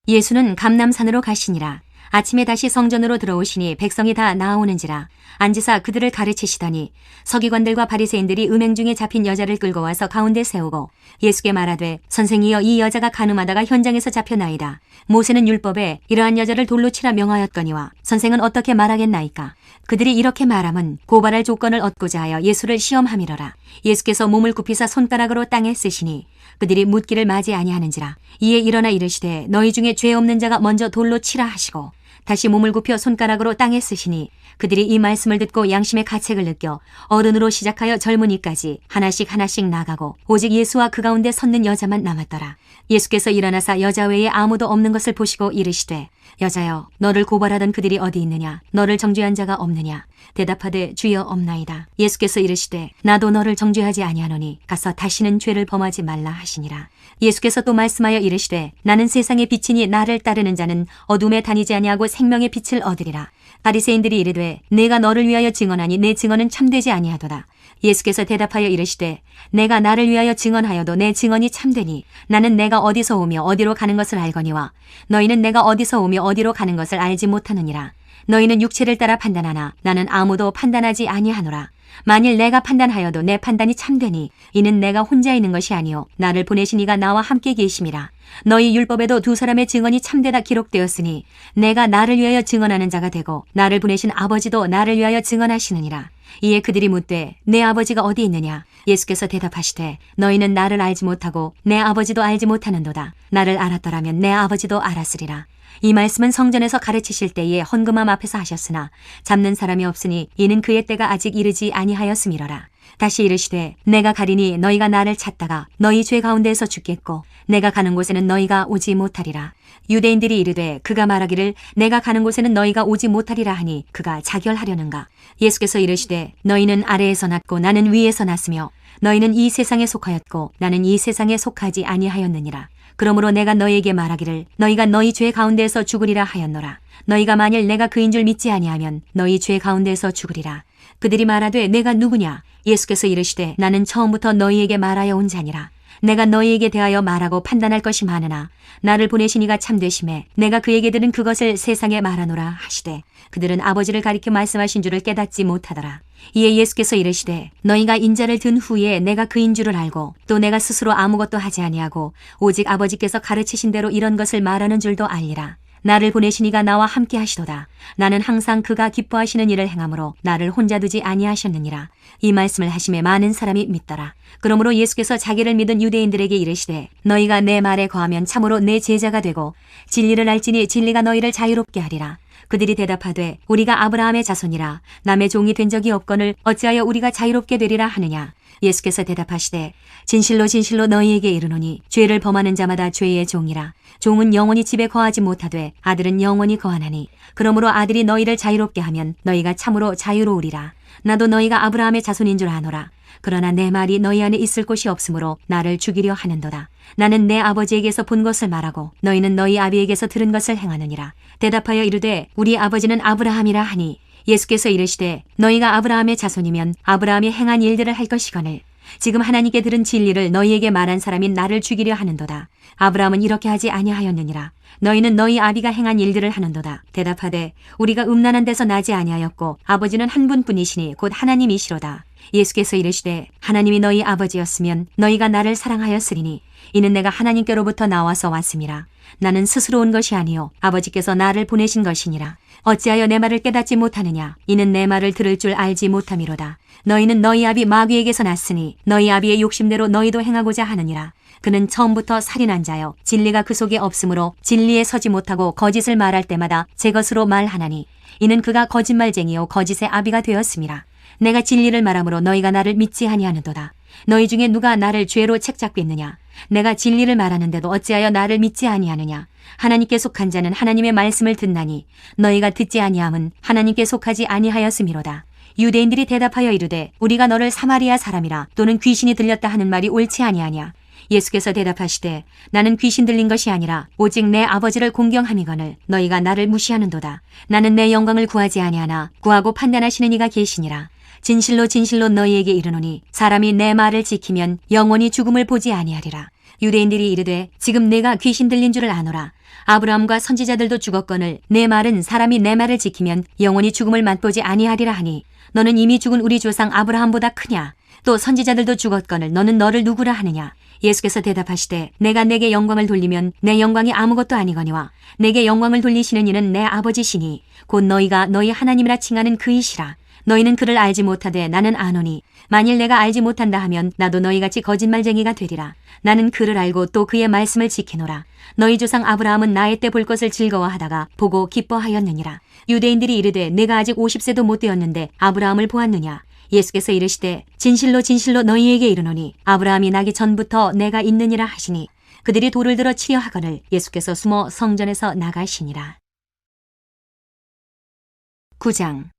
예수는 감람산으로 가시니라. 아침에 다시 성전으로 들어오시니 백성이 다 나아오는지라. 앉으사 그들을 가르치시더니 서기관들과 바리새인들이 음행 중에 잡힌 여자를 끌고 와서 가운데 세우고 예수께 말하되 선생이여 이 여자가 간음하다가 현장에서 잡혀나이다. 모세는 율법에 이러한 여자를 돌로 치라 명하였거니와 선생은 어떻게 말하겠나이까. 그들이 이렇게 말함은 고발할 조건을 얻고자 하여 예수를 시험함이러라. 예수께서 몸을 굽히사 손가락으로 땅에 쓰시니 그들이 묻기를 맞이 아니하는지라. 이에 일어나 이르시되 너희 중에 죄 없는 자가 먼저 돌로 치라 하시고 다시 몸을 굽혀 손가락으로 땅에 쓰시니 그들이 이 말씀을 듣고 양심의 가책을 느껴 어른으로 시작하여 젊은이까지 하나씩 나가고 오직 예수와 그 가운데 섰는 여자만 남았더라. 예수께서 일어나사 여자 외에 아무도 없는 것을 보시고 이르시되 여자여 너를 고발하던 그들이 어디 있느냐. 너를 정죄한 자가 없느냐. 대답하되 주여 없나이다. 예수께서 이르시되 나도 너를 정죄하지 아니하노니 가서 다시는 죄를 범하지 말라 하시니라. 예수께서 또 말씀하여 이르시되 나는 세상의 빛이니 나를 따르는 자는 어둠에 다니지 아니하고 생명의 빛을 얻으리라. 바리새인들이 이르되 내가 너를 위하여 증언하니 내 증언은 참되지 아니하도다. 예수께서 대답하여 이르시되 내가 나를 위하여 증언하여도 내 증언이 참되니 나는 내가 어디서 오며 어디로 가는 것을 알거니와 너희는 내가 어디서 오며 어디로 가는 것을 알지 못하느니라. 너희는 육체를 따라 판단하나 나는 아무도 판단하지 아니하노라. 만일 내가 판단하여도 내 판단이 참되니 이는 내가 혼자 있는 것이 아니요 나를 보내신 이가 나와 함께 계심이라. 너희 율법에도 두 사람의 증언이 참되다 기록되었으니 내가 나를 위하여 증언하는 자가 되고 나를 보내신 아버지도 나를 위하여 증언하시느니라. 이에 그들이 묻되 내 아버지가 어디 있느냐. 예수께서 대답하시되 너희는 나를 알지 못하고 내 아버지도 알지 못하는도다. 나를 알았더라면 내 아버지도 알았으리라. 이 말씀은 성전에서 가르치실 때에 헌금함 앞에서 하셨으나 잡는 사람이 없으니 이는 그의 때가 아직 이르지 아니하였음이러라. 다시 이르시되 내가 가리니 너희가 나를 찾다가 너희 죄 가운데에서 죽겠고 내가 가는 곳에는 너희가 오지 못하리라. 유대인들이 이르되 그가 말하기를 내가 가는 곳에는 너희가 오지 못하리라 하니 그가 자결하려는가. 예수께서 이르시되 너희는 아래에서 났고 나는 위에서 났으며 너희는 이 세상에 속하였고 나는 이 세상에 속하지 아니하였느니라. 그러므로 내가 너희에게 말하기를 너희가 너희 죄 가운데에서 죽으리라 하였노라. 너희가 만일 내가 그인 줄 믿지 아니하면 너희 죄 가운데에서 죽으리라. 그들이 말하되 내가 누구냐. 예수께서 이르시되 나는 처음부터 너희에게 말하여 온 자니라. 내가 너희에게 대하여 말하고 판단할 것이 많으나 나를 보내신 이가 참되심에 내가 그에게 들은 그것을 세상에 말하노라 하시되 그들은 아버지를 가리켜 말씀하신 줄을 깨닫지 못하더라. 이에 예수께서 이르시되 너희가 인자를 든 후에 내가 그인 줄을 알고 또 내가 스스로 아무것도 하지 아니하고 오직 아버지께서 가르치신 대로 이런 것을 말하는 줄도 알리라. 나를 보내신 이가 나와 함께 하시도다. 나는 항상 그가 기뻐하시는 일을 행함으로 나를 혼자 두지 아니하셨느니라. 이 말씀을 하심에 많은 사람이 믿더라. 그러므로 예수께서 자기를 믿은 유대인들에게 이르시되 너희가 내 말에 거하면 참으로 내 제자가 되고 진리를 알지니 진리가 너희를 자유롭게 하리라. 그들이 대답하되 우리가 아브라함의 자손이라 남의 종이 된 적이 없거늘 어찌하여 우리가 자유롭게 되리라 하느냐. 예수께서 대답하시되 진실로 진실로 너희에게 이르노니 죄를 범하는 자마다 죄의 종이라. 종은 영원히 집에 거하지 못하되 아들은 영원히 거하나니 그러므로 아들이 너희를 자유롭게 하면 너희가 참으로 자유로우리라. 나도 너희가 아브라함의 자손인 줄 아노라. 그러나 내 말이 너희 안에 있을 곳이 없으므로 나를 죽이려 하는도다. 나는 내 아버지에게서 본 것을 말하고 너희는 너희 아비에게서 들은 것을 행하느니라. 대답하여 이르되 우리 아버지는 아브라함이라 하니 예수께서 이르시되 너희가 아브라함의 자손이면 아브라함이 행한 일들을 할 것이거늘 지금 하나님께 들은 진리를 너희에게 말한 사람이 나를 죽이려 하는도다. 아브라함은 이렇게 하지 아니하였느니라. 너희는 너희 아비가 행한 일들을 하는도다. 대답하되 우리가 음란한 데서 나지 아니하였고 아버지는 한 분뿐이시니 곧 하나님이시로다. 예수께서 이르시되 하나님이 너희 아버지였으면 너희가 나를 사랑하였으리니 이는 내가 하나님께로부터 나와서 왔음이라. 나는 스스로 온 것이 아니요 아버지께서 나를 보내신 것이니라. 어찌하여 내 말을 깨닫지 못하느냐. 이는 내 말을 들을 줄 알지 못함이로다. 너희는 너희 아비 마귀에게서 났으니 너희 아비의 욕심대로 너희도 행하고자 하느니라. 그는 처음부터 살인한 자요 진리가 그 속에 없으므로 진리에 서지 못하고 거짓을 말할 때마다 제 것으로 말하나니 이는 그가 거짓말쟁이요 거짓의 아비가 되었음이라. 내가 진리를 말하므로 너희가 나를 믿지 아니하는도다. 너희 중에 누가 나를 죄로 책잡겠느냐. 내가 진리를 말하는데도 어찌하여 나를 믿지 아니하느냐. 하나님께 속한 자는 하나님의 말씀을 듣나니 너희가 듣지 아니함은 하나님께 속하지 아니하였음이로다. 유대인들이 대답하여 이르되 우리가 너를 사마리아 사람이라 또는 귀신이 들렸다 하는 말이 옳지 아니하냐. 예수께서 대답하시되 나는 귀신 들린 것이 아니라 오직 내 아버지를 공경함이거늘 너희가 나를 무시하는도다. 나는 내 영광을 구하지 아니하나 구하고 판단하시는 이가 계시니라. 진실로 진실로 너희에게 이르노니 사람이 내 말을 지키면 영원히 죽음을 보지 아니하리라. 유대인들이 이르되 지금 내가 귀신 들린 줄을 아노라. 아브라함과 선지자들도 죽었거늘 내 말은 사람이 내 말을 지키면 영원히 죽음을 맛보지 아니하리라 하니 너는 이미 죽은 우리 조상 아브라함보다 크냐? 또 선지자들도 죽었거늘 너는 너를 누구라 하느냐? 예수께서 대답하시되 내가 내게 영광을 돌리면 내 영광이 아무것도 아니거니와 내게 영광을 돌리시는 이는 내 아버지시니 곧 너희가 너희 하나님이라 칭하는 그이시라. 너희는 그를 알지 못하되 나는 아노니 만일 내가 알지 못한다 하면 나도 너희같이 거짓말쟁이가 되리라. 나는 그를 알고 또 그의 말씀을 지키노라. 너희 조상 아브라함은 나의 때 볼 것을 즐거워하다가 보고 기뻐하였느니라. 유대인들이 이르되 내가 아직 50세도 못 되었는데 아브라함을 보았느냐? 예수께서 이르시되 진실로 진실로 너희에게 이르노니 아브라함이 나기 전부터 내가 있느니라 하시니 그들이 돌을 들어 치려 하거늘 예수께서 숨어 성전에서 나가시니라. 9장.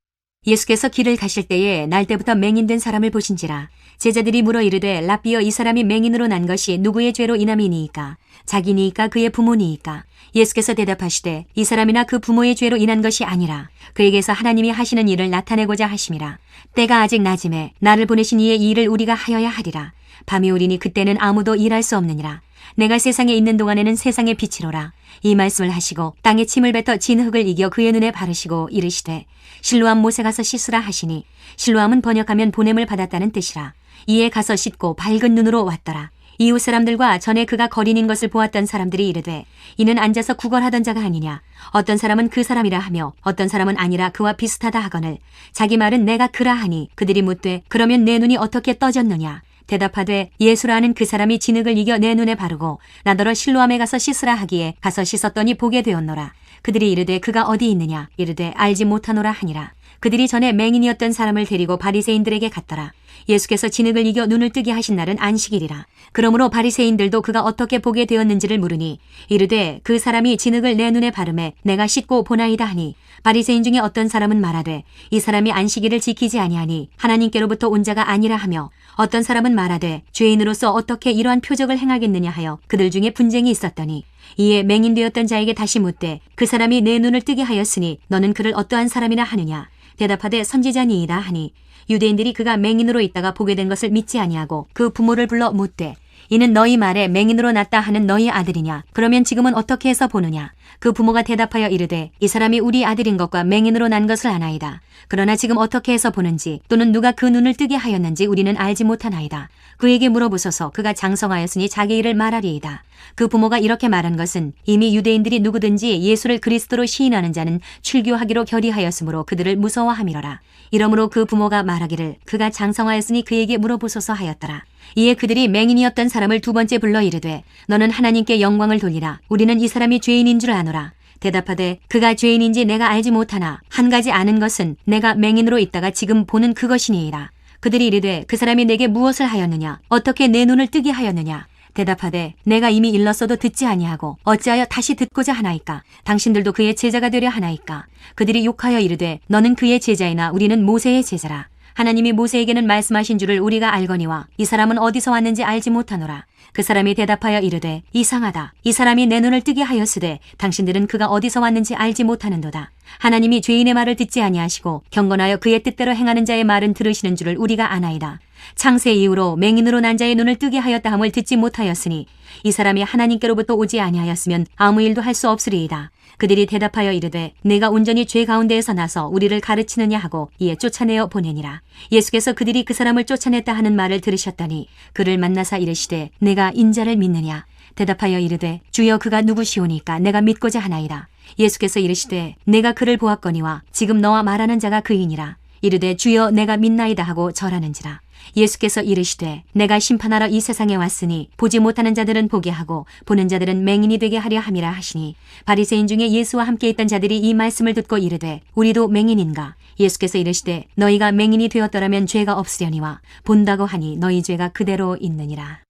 예수께서 길을 가실 때에 날 때부터 맹인된 사람을 보신지라. 제자들이 물어 이르되 랍비여 이 사람이 맹인으로 난 것이 누구의 죄로 인함이니이까? 자기니이까 그의 부모니이까? 예수께서 대답하시되 이 사람이나 그 부모의 죄로 인한 것이 아니라 그에게서 하나님이 하시는 일을 나타내고자 하심이라. 때가 아직 낮음에 나를 보내신 이의 이 일을 우리가 하여야 하리라. 밤이 오리니 그때는 아무도 일할 수 없느니라. 내가 세상에 있는 동안에는 세상의 빛이로라. 이 말씀을 하시고 땅에 침을 뱉어 진 흙을 이겨 그의 눈에 바르시고 이르시되 실로암 못에 가서 씻으라 하시니 실로암은 번역하면 보냄을 받았다는 뜻이라. 이에 가서 씻고 밝은 눈으로 왔더라. 이웃 사람들과 전에 그가 거린인 것을 보았던 사람들이 이르되 이는 앉아서 구걸하던 자가 아니냐? 어떤 사람은 그 사람이라 하며 어떤 사람은 아니라 그와 비슷하다 하거늘 자기 말은 내가 그라 하니 그들이 묻되 그러면 내 눈이 어떻게 떠졌느냐? 대답하되 예수라는 그 사람이 진흙을 이겨 내 눈에 바르고 나더러 실로암에 가서 씻으라 하기에 가서 씻었더니 보게 되었노라. 그들이 이르되 그가 어디 있느냐? 이르되 알지 못하노라 하니라. 그들이 전에 맹인이었던 사람을 데리고 바리새인들에게 갔더라. 예수께서 진흙을 이겨 눈을 뜨게 하신 날은 안식일이라. 그러므로 바리새인들도 그가 어떻게 보게 되었는지를 물으니 이르되 그 사람이 진흙을 내 눈에 바르매 내가 씻고 보나이다 하니 바리새인 중에 어떤 사람은 말하되 이 사람이 안식일을 지키지 아니하니 하나님께로부터 온 자가 아니라 하며 어떤 사람은 말하되 죄인으로서 어떻게 이러한 표적을 행하겠느냐 하여 그들 중에 분쟁이 있었더니 이에 맹인되었던 자에게 다시 묻되 그 사람이 내 눈을 뜨게 하였으니 너는 그를 어떠한 사람이라 하느냐? 대답하되 선지자니이다 하니 유대인들이 그가 맹인으로 있다가 보게 된 것을 믿지 아니하고 그 부모를 불러 묻되 이는 너희 말에 맹인으로 났다 하는 너희 아들이냐? 그러면 지금은 어떻게 해서 보느냐? 그 부모가 대답하여 이르되 이 사람이 우리 아들인 것과 맹인으로 난 것을 아나이다. 그러나 지금 어떻게 해서 보는지 또는 누가 그 눈을 뜨게 하였는지 우리는 알지 못하나이다. 그에게 물어보소서. 그가 장성하였으니 자기 일을 말하리이다. 그 부모가 이렇게 말한 것은 이미 유대인들이 누구든지 예수를 그리스도로 시인하는 자는 출교하기로 결의하였으므로 그들을 무서워함이로라. 이러므로 그 부모가 말하기를 그가 장성하였으니 그에게 물어보소서 하였더라. 이에 그들이 맹인이었던 사람을 두 번째 불러 이르되 너는 하나님께 영광을 돌리라. 우리는 이 사람이 죄인인 줄 아노라. 대답하되 그가 죄인인지 내가 알지 못하나 한 가지 아는 것은 내가 맹인으로 있다가 지금 보는 그것이니이다. 그들이 이르되 그 사람이 내게 무엇을 하였느냐? 어떻게 내 눈을 뜨게 하였느냐? 대답하되 내가 이미 일렀어도 듣지 아니하고 어찌하여 다시 듣고자 하나이까? 당신들도 그의 제자가 되려 하나이까? 그들이 욕하여 이르되 너는 그의 제자이나 우리는 모세의 제자라. 하나님이 모세에게는 말씀하신 줄을 우리가 알거니와 이 사람은 어디서 왔는지 알지 못하노라. 그 사람이 대답하여 이르되 이상하다. 이 사람이 내 눈을 뜨게 하였으되 당신들은 그가 어디서 왔는지 알지 못하는도다. 하나님이 죄인의 말을 듣지 아니하시고 경건하여 그의 뜻대로 행하는 자의 말은 들으시는 줄을 우리가 아나이다. 창세 이후로 맹인으로 난 자의 눈을 뜨게 하였다 함을 듣지 못하였으니 이 사람이 하나님께로부터 오지 아니하였으면 아무 일도 할 수 없으리이다. 그들이 대답하여 이르되 내가 온전히 죄 가운데에서 나서 우리를 가르치느냐 하고 이에 쫓아내어 보내니라. 예수께서 그들이 그 사람을 쫓아냈다 하는 말을 들으셨더니 그를 만나사 이르시되 내가 인자를 믿느냐? 대답하여 이르되 주여 그가 누구시오니까 내가 믿고자 하나이다. 예수께서 이르시되 내가 그를 보았거니와 지금 너와 말하는 자가 그이니라. 이르되 주여 내가 믿나이다 하고 절하는지라. 예수께서 이르시되 내가 심판하러 이 세상에 왔으니 보지 못하는 자들은 보게 하고 보는 자들은 맹인이 되게 하려 함이라 하시니 바리새인 중에 예수와 함께 있던 자들이 이 말씀을 듣고 이르되 우리도 맹인인가? 예수께서 이르시되 너희가 맹인이 되었더라면 죄가 없으려니와 본다고 하니 너희 죄가 그대로 있느니라.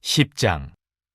10장.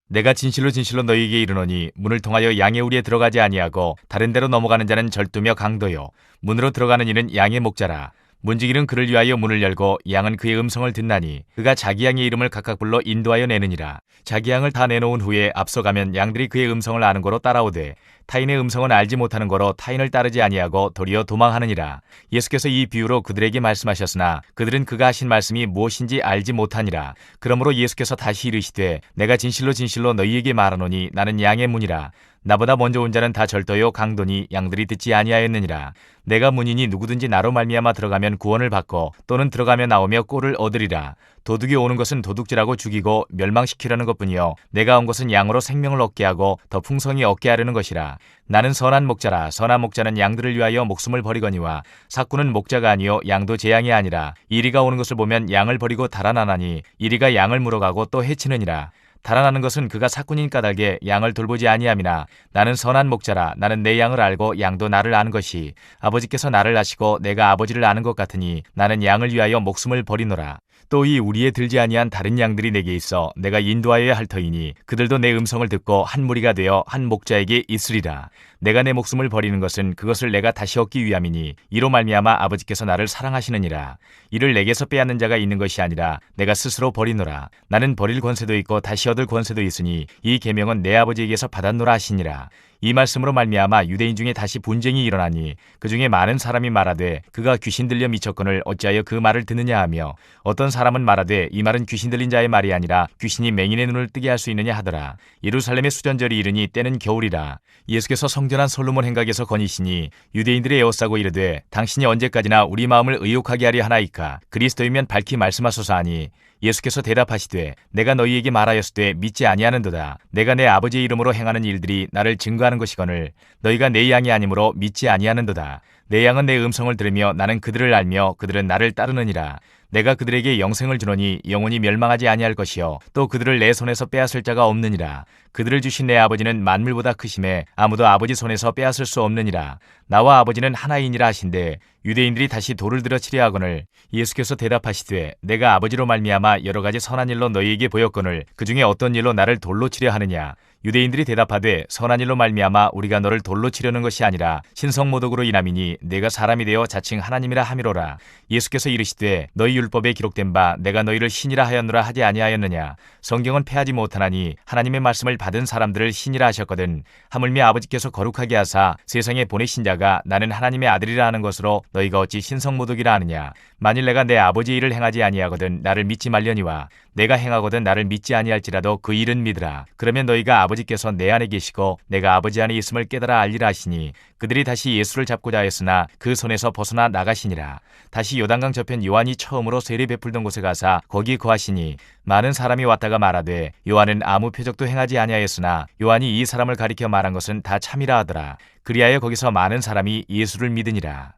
내가 진실로 진실로 너희에게 이르노니 문을 통하여 양의 우리에 들어가지 아니하고 다른 데로 넘어가는 자는 절두며 강도요 문으로 들어가는 이는 양의 목자라. 문지기는 그를 위하여 문을 열고 양은 그의 음성을 듣나니 그가 자기 양의 이름을 각각 불러 인도하여 내느니라. 자기 양을 다 내놓은 후에 앞서가면 양들이 그의 음성을 아는 거로 따라오되 타인의 음성은 알지 못하는 거로 타인을 따르지 아니하고 도리어 도망하느니라. 예수께서 이 비유로 그들에게 말씀하셨으나 그들은 그가 하신 말씀이 무엇인지 알지 못하니라. 그러므로 예수께서 다시 이르시되 내가 진실로 진실로 너희에게 말하노니 나는 양의 문이라. 나보다 먼저 온 자는 다 절도요 강도니 양들이 듣지 아니하였느니라. 내가 문이니 누구든지 나로 말미암아 들어가면 구원을 받고 또는 들어가며 나오며 꼴을 얻으리라. 도둑이 오는 것은 도둑질하고 죽이고 멸망시키려는 것뿐이요 내가 온 것은 양으로 생명을 얻게 하고 더 풍성히 얻게 하려는 것이라. 나는 선한 목자라. 선한 목자는 양들을 위하여 목숨을 버리거니와 삭구는 목자가 아니요 양도 제 양이 아니라. 이리가 오는 것을 보면 양을 버리고 달아나나니 이리가 양을 물어가고 또 해치느니라. 달아나는 것은 그가 삭군인 까닭에 양을 돌보지 아니함이나 나는 선한 목자라. 나는 내 양을 알고 양도 나를 아는 것이 아버지께서 나를 아시고 내가 아버지를 아는 것 같으니 나는 양을 위하여 목숨을 버리노라. 또 이 우리에 들지 아니한 다른 양들이 내게 있어 내가 인도하여야 할 터이니 그들도 내 음성을 듣고 한 무리가 되어 한 목자에게 있으리라. 내가 내 목숨을 버리는 것은 그것을 내가 다시 얻기 위함이니 이로 말미암아 아버지께서 나를 사랑하시느니라. 이를 내게서 빼앗는 자가 있는 것이 아니라 내가 스스로 버리노라. 나는 버릴 권세도 있고 다시 얻을 권세도 있으니 이 계명은 내 아버지에게서 받았노라 하시니라. 이 말씀으로 말미암아 유대인 중에 다시 분쟁이 일어나니 그 중에 많은 사람이 말하되 그가 귀신 들려 미쳤거늘 어찌하여 그 말을 듣느냐 하며 어떤 사람은 말하되 이 말은 귀신 들린 자의 말이 아니라 귀신이 맹인의 눈을 뜨게 할 수 있느냐 하더라. 예루살렘의 수전절이 이르니 때는 겨울이라. 예수께서 성전한 솔로몬 행각에서 거니시니 유대인들이 에워싸고 이르되 당신이 언제까지나 우리 마음을 의욕하게 하려 하나이까. 그리스도이면 밝히 말씀하소서 하니 예수께서 대답하시되 내가 너희에게 말하였으되 믿지 아니하는도다. 내가 내 아버지의 이름으로 행하는 일들이 나를 증거하는 것이거늘 너희가 내 양이 아니므로 믿지 아니하는도다. 내 양은 내 음성을 들으며 나는 그들을 알며 그들은 나를 따르느니라. 내가 그들에게 영생을 주노니 영원히 멸망하지 아니할 것이요 또 그들을 내 손에서 빼앗을 자가 없느니라. 그들을 주신 내 아버지는 만물보다 크심에 아무도 아버지 손에서 빼앗을 수 없느니라. 나와 아버지는 하나이니라 하신대 유대인들이 다시 돌을 들어 치려 하거늘 예수께서 대답하시되 내가 아버지로 말미암아 여러 가지 선한 일로 너희에게 보였거늘 그 중에 어떤 일로 나를 돌로 치려 하느냐. 유대인들이 대답하되 선한 일로 말미암아 우리가 너를 돌로 치려는 것이 아니라 신성모독으로 인함이니 내가 사람이 되어 자칭 하나님이라 함이로라. 예수께서 이르시되 너희 율법에 기록된 바 내가 너희를 신이라 하였노라 하지 아니하였느냐. 성경은 패하지 못하나니 하나님의 말씀을 받은 사람들을 신이라 하셨거든. 하물며 아버지께서 거룩하게 하사 세상에 보내신 자가 나는 하나님의 아들이라 하는 것으로 너희가 어찌 신성모독이라 하느냐. 만일 내가 내 아버지의 일을 행하지 아니하거든 나를 믿지 말려니와 내가 행하거든 나를 믿지 아니할지라도 그 일은 믿으라. 그러면 너희가 아버지께서 내 안에 계시고 내가 아버지 안에 있음을 깨달아 알리라 하시니 그들이 다시 예수를 잡고자 하였으나 그 손에서 벗어나 나가시니라. 다시 요단강 저편 요한이 처음으로 세례 베풀던 곳에 가사 거기 거하시니 많은 사람이 왔다가 말하되 요한은 아무 표적도 행하지 아니하였으나 요한이 이 사람을 가리켜 말한 것은 다 참이라 하더라. 그리하여 거기서 많은 사람이 예수를 믿으니라.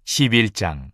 11장.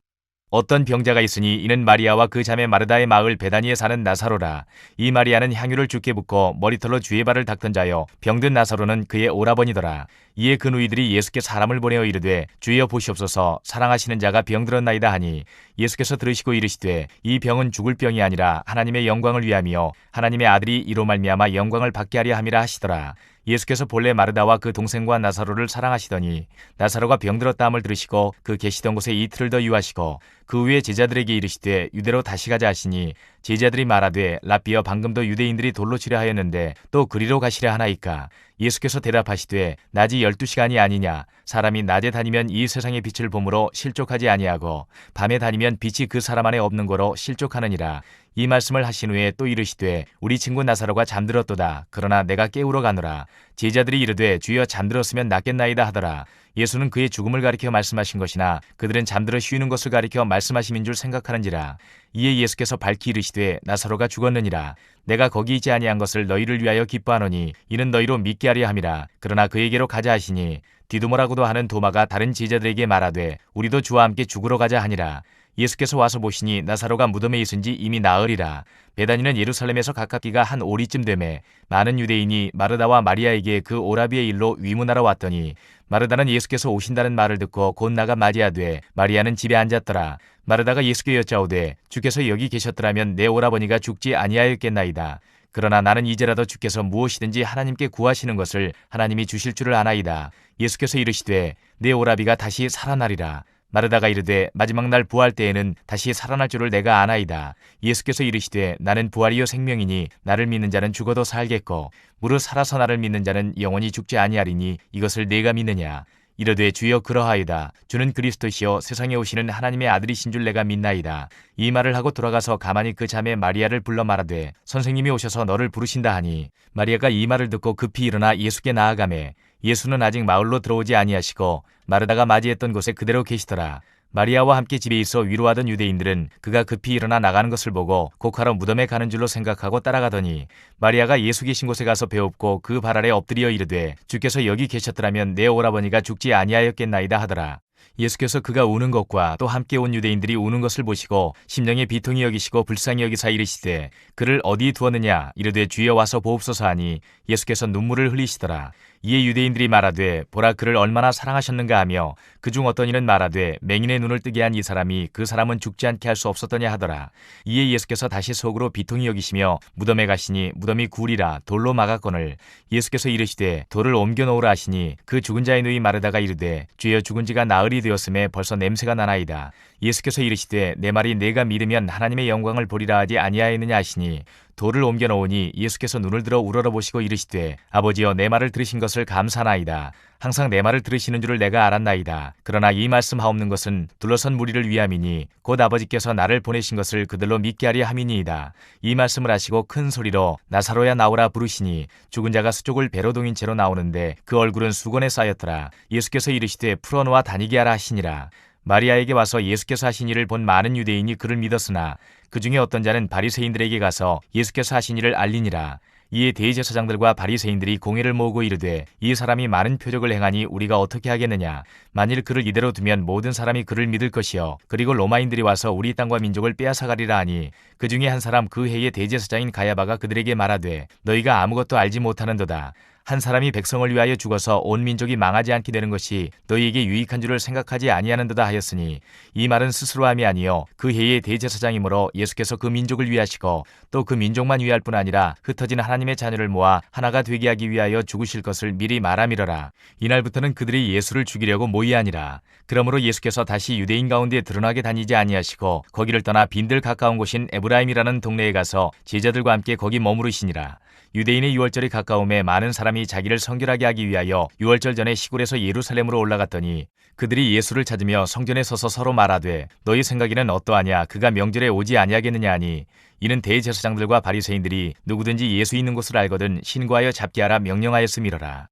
어떤 병자가 있으니 이는 마리아와 그 자매 마르다의 마을 베다니에 사는 나사로라. 이 마리아는 향유를 주께 붓고 머리털로 주의 발을 닦던 자요 병든 나사로는 그의 오라버니더라. 이에 그 누이들이 예수께 사람을 보내어 이르되 주여 보시옵소서 사랑하시는 자가 병들었나이다 하니 예수께서 들으시고 이르시되 이 병은 죽을 병이 아니라 하나님의 영광을 위함이요 하나님의 아들이 이로 말미암아 영광을 받게 하려 함이라 하시더라. 예수께서 본래 마르다와 그 동생과 나사로를 사랑하시더니 나사로가 병들었다 함을 들으시고 그 계시던 곳에 이틀을 더 유하시고 그 후에 제자들에게 이르시되 유대로 다시 가자 하시니 제자들이 말하되 랍비여 방금도 유대인들이 돌로 치려 하였는데 또 그리로 가시려 하나이까. 예수께서 대답하시되 낮이 12시간이 아니냐. 사람이 낮에 다니면 이 세상의 빛을 보므로 실족하지 아니하고 밤에 다니면 빛이 그 사람 안에 없는 거로 실족하느니라. 이 말씀을 하신 후에 또 이르시되 우리 친구 나사로가 잠들었도다. 그러나 내가 깨우러 가노라. 제자들이 이르되 주여 잠들었으면 낫겠나이다 하더라. 예수는 그의 죽음을 가리켜 말씀하신 것이나 그들은 잠들어 쉬는 것을 가리켜 말씀하심인 줄 생각하는지라. 이에 예수께서 밝히 이르시되 나사로가 죽었느니라. 내가 거기 있지 아니한 것을 너희를 위하여 기뻐하노니 이는 너희로 믿게 하려 함이라. 그러나 그에게로 가자 하시니 디두모라고도 하는 도마가 다른 제자들에게 말하되 우리도 주와 함께 죽으러 가자 하니라. 예수께서 와서 보시니 나사로가 무덤에 있은지 이미 나으리라. 베다니는 예루살렘에서 가깝기가 한 오리쯤 되매 많은 유대인이 마르다와 마리아에게 그 오라비의 일로 위문하러 왔더니 마르다는 예수께서 오신다는 말을 듣고 곧 나가 맞이하되 마리아는 집에 앉았더라. 마르다가 예수께 여짜오되 주께서 여기 계셨더라면 내 오라버니가 죽지 아니하였겠나이다. 그러나 나는 이제라도 주께서 무엇이든지 하나님께 구하시는 것을 하나님이 주실 줄을 아나이다. 예수께서 이르시되 내 오라비가 다시 살아나리라. 마르다가 이르되 마지막 날 부활 때에는 다시 살아날 줄을 내가 아나이다. 예수께서 이르시되 나는 부활이요 생명이니 나를 믿는 자는 죽어도 살겠고 무릇 살아서 나를 믿는 자는 영원히 죽지 아니하리니 이것을 내가 믿느냐. 이르되 주여 그러하이다. 주는 그리스도시요 세상에 오시는 하나님의 아들이신 줄 내가 믿나이다. 이 말을 하고 돌아가서 가만히 그 자매 마리아를 불러 말하되 선생님이 오셔서 너를 부르신다 하니 마리아가 이 말을 듣고 급히 일어나 예수께 나아가매 예수는 아직 마을로 들어오지 아니하시고 마르다가 맞이했던 곳에 그대로 계시더라. 마리아와 함께 집에 있어 위로하던 유대인들은 그가 급히 일어나 나가는 것을 보고 곡하러 무덤에 가는 줄로 생각하고 따라가더니 마리아가 예수 계신 곳에 가서 배웁고 그 발 아래 엎드려 이르되 주께서 여기 계셨더라면 내 오라버니가 죽지 아니하였겠나이다 하더라. 예수께서 그가 우는 것과 또 함께 온 유대인들이 우는 것을 보시고 심령에 비통히 여기시고 불쌍히 여기사 이르시되 그를 어디 두었느냐. 이르되 주여 와서 보옵소서 하니 예수께서 눈물을 흘리시더라. 이에 유대인들이 말하되 보라 그를 얼마나 사랑하셨는가 하며 그중 어떤 이는 말하되 맹인의 눈을 뜨게 한 이 사람이 그 사람은 죽지 않게 할 수 없었더냐 하더라. 이에 예수께서 다시 속으로 비통히 여기시며 무덤에 가시니 무덤이 굴이라 돌로 막았거늘 예수께서 이르시되 돌을 옮겨 놓으라 하시니 그 죽은 자의 누이 마르다가 이르되 주여 죽은 지가 나흘이 되었음에 벌써 냄새가 나나이다. 예수께서 이르시되 내 말이 내가 믿으면 하나님의 영광을 보리라 하지 아니하였느냐 하시니 돌을 옮겨 놓으니 예수께서 눈을 들어 우러러보시고 이르시되 아버지여 내 말을 들으신 것을 감사나이다. 항상 내 말을 들으시는 줄을 내가 알았나이다. 그러나 이 말씀 하옵는 것은 둘러선 무리를 위함이니 곧 아버지께서 나를 보내신 것을 그들로 믿게 하려 함이니이다. 이 말씀을 하시고 큰 소리로 나사로야 나오라 부르시니 죽은 자가 수족을 배로 동인 채로 나오는데 그 얼굴은 수건에 쌓였더라. 예수께서 이르시되 풀어놓아 다니게 하라 하시니라. 마리아에게 와서 예수께서 하신 일을 본 많은 유대인이 그를 믿었으나 그 중에 어떤 자는 바리새인들에게 가서 예수께서 하신 일을 알리니라. 이에 대제사장들과 바리새인들이 공회를 모으고 이르되 이 사람이 많은 표적을 행하니 우리가 어떻게 하겠느냐. 만일 그를 이대로 두면 모든 사람이 그를 믿을 것이요 그리고 로마인들이 와서 우리 땅과 민족을 빼앗아가리라 하니 그 중에 한 사람 그 해의 대제사장인 가야바가 그들에게 말하되 너희가 아무것도 알지 못하는도다. 한 사람이 백성을 위하여 죽어서 온 민족이 망하지 않게 되는 것이 너희에게 유익한 줄을 생각하지 아니하는도다 하였으니 이 말은 스스로 함이 아니요 그 해의 대제사장이므로 예수께서 그 민족을 위하시고 또 그 민족만 위할 뿐 아니라 흩어진 하나님의 자녀를 모아 하나가 되게 하기 위하여 죽으실 것을 미리 말함이러라. 이날부터는 그들이 예수를 죽이려고 모이하니라. 그러므로 예수께서 다시 유대인 가운데 드러나게 다니지 아니하시고 거기를 떠나 빈들 가까운 곳인 에브라임이라는 동네에 가서 제자들과 함께 거기 머무르시니라. 유대인의 유월절이 가까움에 많은 사람이 자기를 성결하게 하기 위하여 유월절 전에 시골에서 예루살렘으로 올라갔더니 그들이 예수를 찾으며 성전에 서서 서로 말하되 너희 생각에는 어떠하냐. 그가 명절에 오지 아니하겠느냐 하니 이는 대제사장들과 바리새인들이 누구든지 예수 있는 곳을 알거든 신고하여 잡게 하라 명령하였음이러라.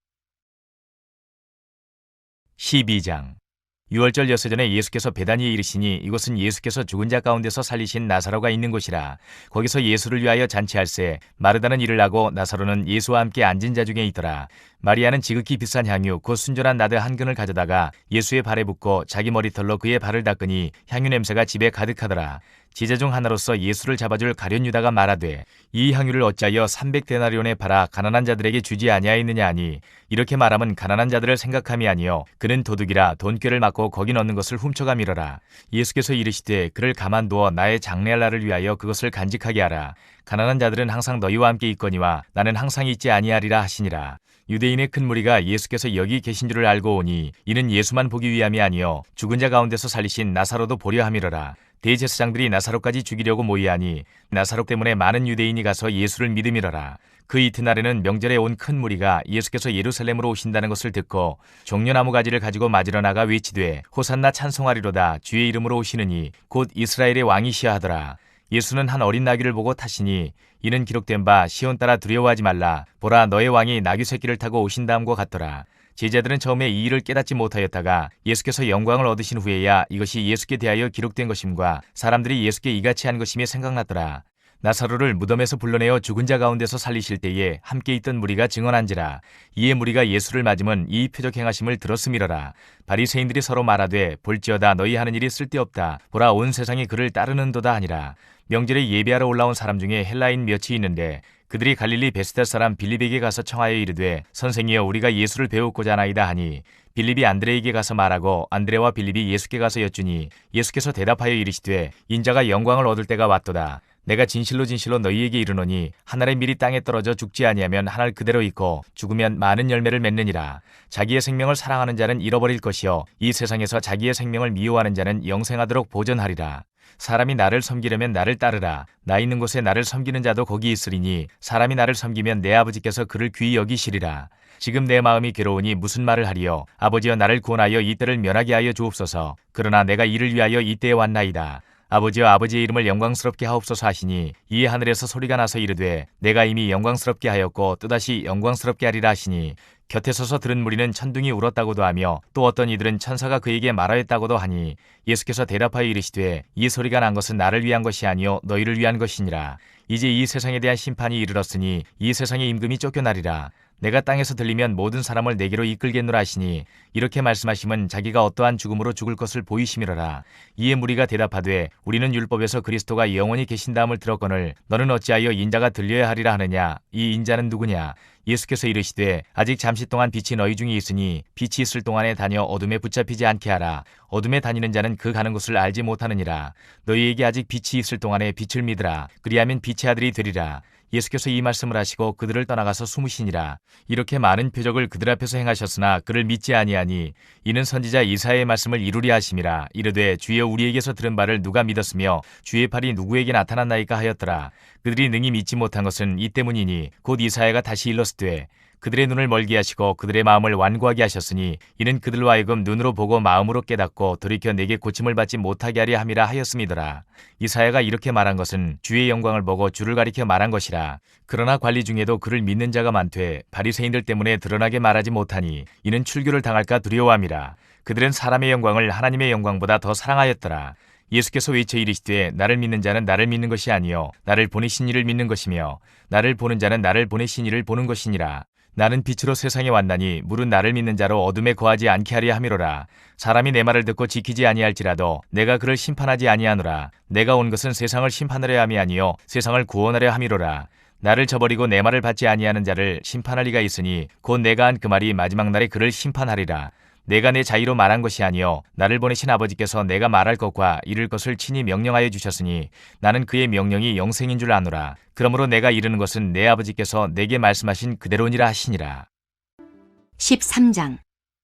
12장 유월절 여세 전에 예수께서 베다니에 이르시니 이곳은 예수께서 죽은 자 가운데서 살리신 나사로가 있는 곳이라. 거기서 예수를 위하여 잔치할세 마르다는 일을 하고 나사로는 예수와 함께 앉은 자 중에 있더라. 마리아는 지극히 비싼 향유 곧 순전한 나드 한 근을 가져다가 예수의 발에 붓고 자기 머리털로 그의 발을 닦으니 향유 냄새가 집에 가득하더라. 제자 중 하나로서 예수를 잡아줄 가룟 유다가 말하되 이 향유를 어찌하여 300데나리온에 팔아 가난한 자들에게 주지 아니하였느냐 하니 이렇게 말하면 가난한 자들을 생각함이 아니요 그는 도둑이라 돈꾀를 맞고 거기 넣는 것을 훔쳐가미러라. 예수께서 이르시되 그를 가만두어 나의 장래할 날을 위하여 그것을 간직하게 하라. 가난한 자들은 항상 너희와 함께 있거니와 나는 항상 있지 아니하리라 하시니라. 유대인의 큰 무리가 예수께서 여기 계신 줄을 알고 오니 이는 예수만 보기 위함이 아니요 죽은 자 가운데서 살리신 나사로도 보려 함이러라. 대제사장들이 나사로까지 죽이려고 모이하니 나사로 때문에 많은 유대인이 가서 예수를 믿음이러라. 그 이튿날에는 명절에 온 큰 무리가 예수께서 예루살렘으로 오신다는 것을 듣고 종려나무 가지를 가지고 맞으러 나가 외치되 호산나 찬송하리로다. 주의 이름으로 오시느니 곧 이스라엘의 왕이시여 하더라. 예수는 한 어린 나귀를 보고 타시니 이는 기록된 바 시온 따라 두려워하지 말라. 보라 너의 왕이 나귀 새끼를 타고 오신다함과 같더라. 제자들은 처음에 이 일을 깨닫지 못하였다가 예수께서 영광을 얻으신 후에야 이것이 예수께 대하여 기록된 것임과 사람들이 예수께 이같이 한 것임이 생각났더라. 나사로를 무덤에서 불러내어 죽은 자 가운데서 살리실 때에 함께 있던 무리가 증언한지라. 이에 무리가 예수를 맞으면 이 표적 행하심을 들었음이러라. 바리새인들이 서로 말하되 볼지어다 너희 하는 일이 쓸데없다. 보라 온 세상이 그를 따르는도다 하니라. 명절에 예배하러 올라온 사람 중에 헬라인 몇이 있는데 그들이 갈릴리 베스다 사람 빌립에게 가서 청하여 이르되 선생이여 우리가 예수를 배우고자 하나이다 하니 빌립이 안드레에게 가서 말하고 안드레와 빌립이 예수께 가서 여쭈니 예수께서 대답하여 이르시되 인자가 영광을 얻을 때가 왔도다. 내가 진실로 진실로 너희에게 이르노니 한 알의 밀이 땅에 떨어져 죽지 아니하면 한 알 그대로 있고 죽으면 많은 열매를 맺느니라. 자기의 생명을 사랑하는 자는 잃어버릴 것이요 이 세상에서 자기의 생명을 미워하는 자는 영생하도록 보존하리라. 사람이 나를 섬기려면 나를 따르라. 나 있는 곳에 나를 섬기는 자도 거기 있으리니 사람이 나를 섬기면 내 아버지께서 그를 귀히 여기시리라. 지금 내 마음이 괴로우니 무슨 말을 하리요. 아버지여 나를 구원하여 이 때를 면하게 하여 주옵소서. 그러나 내가 이를 위하여 이 때에 왔나이다. 아버지여 아버지의 이름을 영광스럽게 하옵소서 하시니 이에 하늘에서 소리가 나서 이르되 내가 이미 영광스럽게 하였고 또다시 영광스럽게 하리라 하시니 곁에 서서 들은 무리는 천둥이 울었다고도 하며 또 어떤 이들은 천사가 그에게 말하였다고도 하니 예수께서 대답하여 이르시되 이 소리가 난 것은 나를 위한 것이 아니요 너희를 위한 것이니라. 이제 이 세상에 대한 심판이 이르렀으니 이 세상의 임금이 쫓겨나리라. 내가 땅에서 들리면 모든 사람을 내게로 이끌겠노라 하시니 이렇게 말씀하심은 자기가 어떠한 죽음으로 죽을 것을 보이심이로라. 이에 무리가 대답하되 우리는 율법에서 그리스도가 영원히 계신다함을 들었거늘 너는 어찌하여 인자가 들려야 하리라 하느냐. 이 인자는 누구냐. 예수께서 이르시되 아직 잠시 동안 빛이 너희 중에 있으니 빛이 있을 동안에 다녀 어둠에 붙잡히지 않게 하라. 어둠에 다니는 자는 그 가는 곳을 알지 못하느니라. 너희에게 아직 빛이 있을 동안에 빛을 믿으라. 그리하면 빛의 아들이 되리라. 예수께서 이 말씀을 하시고 그들을 떠나가서 숨으시니라. 이렇게 많은 표적을 그들 앞에서 행하셨으나 그를 믿지 아니하니 이는 선지자 이사야의 말씀을 이루려 하심이라. 이르되 주여 우리에게서 들은 바를 누가 믿었으며 주의 팔이 누구에게 나타났나이까 하였더라. 그들이 능히 믿지 못한 것은 이 때문이니 곧 이사야가 다시 일렀으되 그들의 눈을 멀게 하시고 그들의 마음을 완고하게 하셨으니 이는 그들로 하여금 눈으로 보고 마음으로 깨닫고 돌이켜 내게 고침을 받지 못하게 하려 함이라 하였음이더라. 이사야가 이렇게 말한 것은 주의 영광을 보고 주를 가리켜 말한 것이라. 그러나 관리 중에도 그를 믿는 자가 많되 바리새인들 때문에 드러나게 말하지 못하니 이는 출교를 당할까 두려워함이라. 그들은 사람의 영광을 하나님의 영광보다 더 사랑하였더라. 예수께서 외쳐 이르시되 나를 믿는 자는 나를 믿는 것이 아니요 나를 보내신 이를 믿는 것이며 나를 보는 자는 나를 보내신 이를 보는 것이니라. 나는 빛으로 세상에 왔나니 물은 나를 믿는 자로 어둠에 거하지 않게 하려 함이로라. 사람이 내 말을 듣고 지키지 아니할지라도 내가 그를 심판하지 아니하노라. 내가 온 것은 세상을 심판하려 함이 아니요 세상을 구원하려 함이로라. 나를 저버리고 내 말을 받지 아니하는 자를 심판할 리가 있으니 곧 내가 한 그 말이 마지막 날에 그를 심판하리라. 내가 내 자의로 말한 것이 아니요 나를 보내신 아버지께서 내가 말할 것과 이룰 것을 친히 명령하여 주셨으니 나는 그의 명령이 영생인 줄 아노라. 그러므로 내가 이르는 것은 내 아버지께서 내게 말씀하신 그대로니라 하시니라. 13장.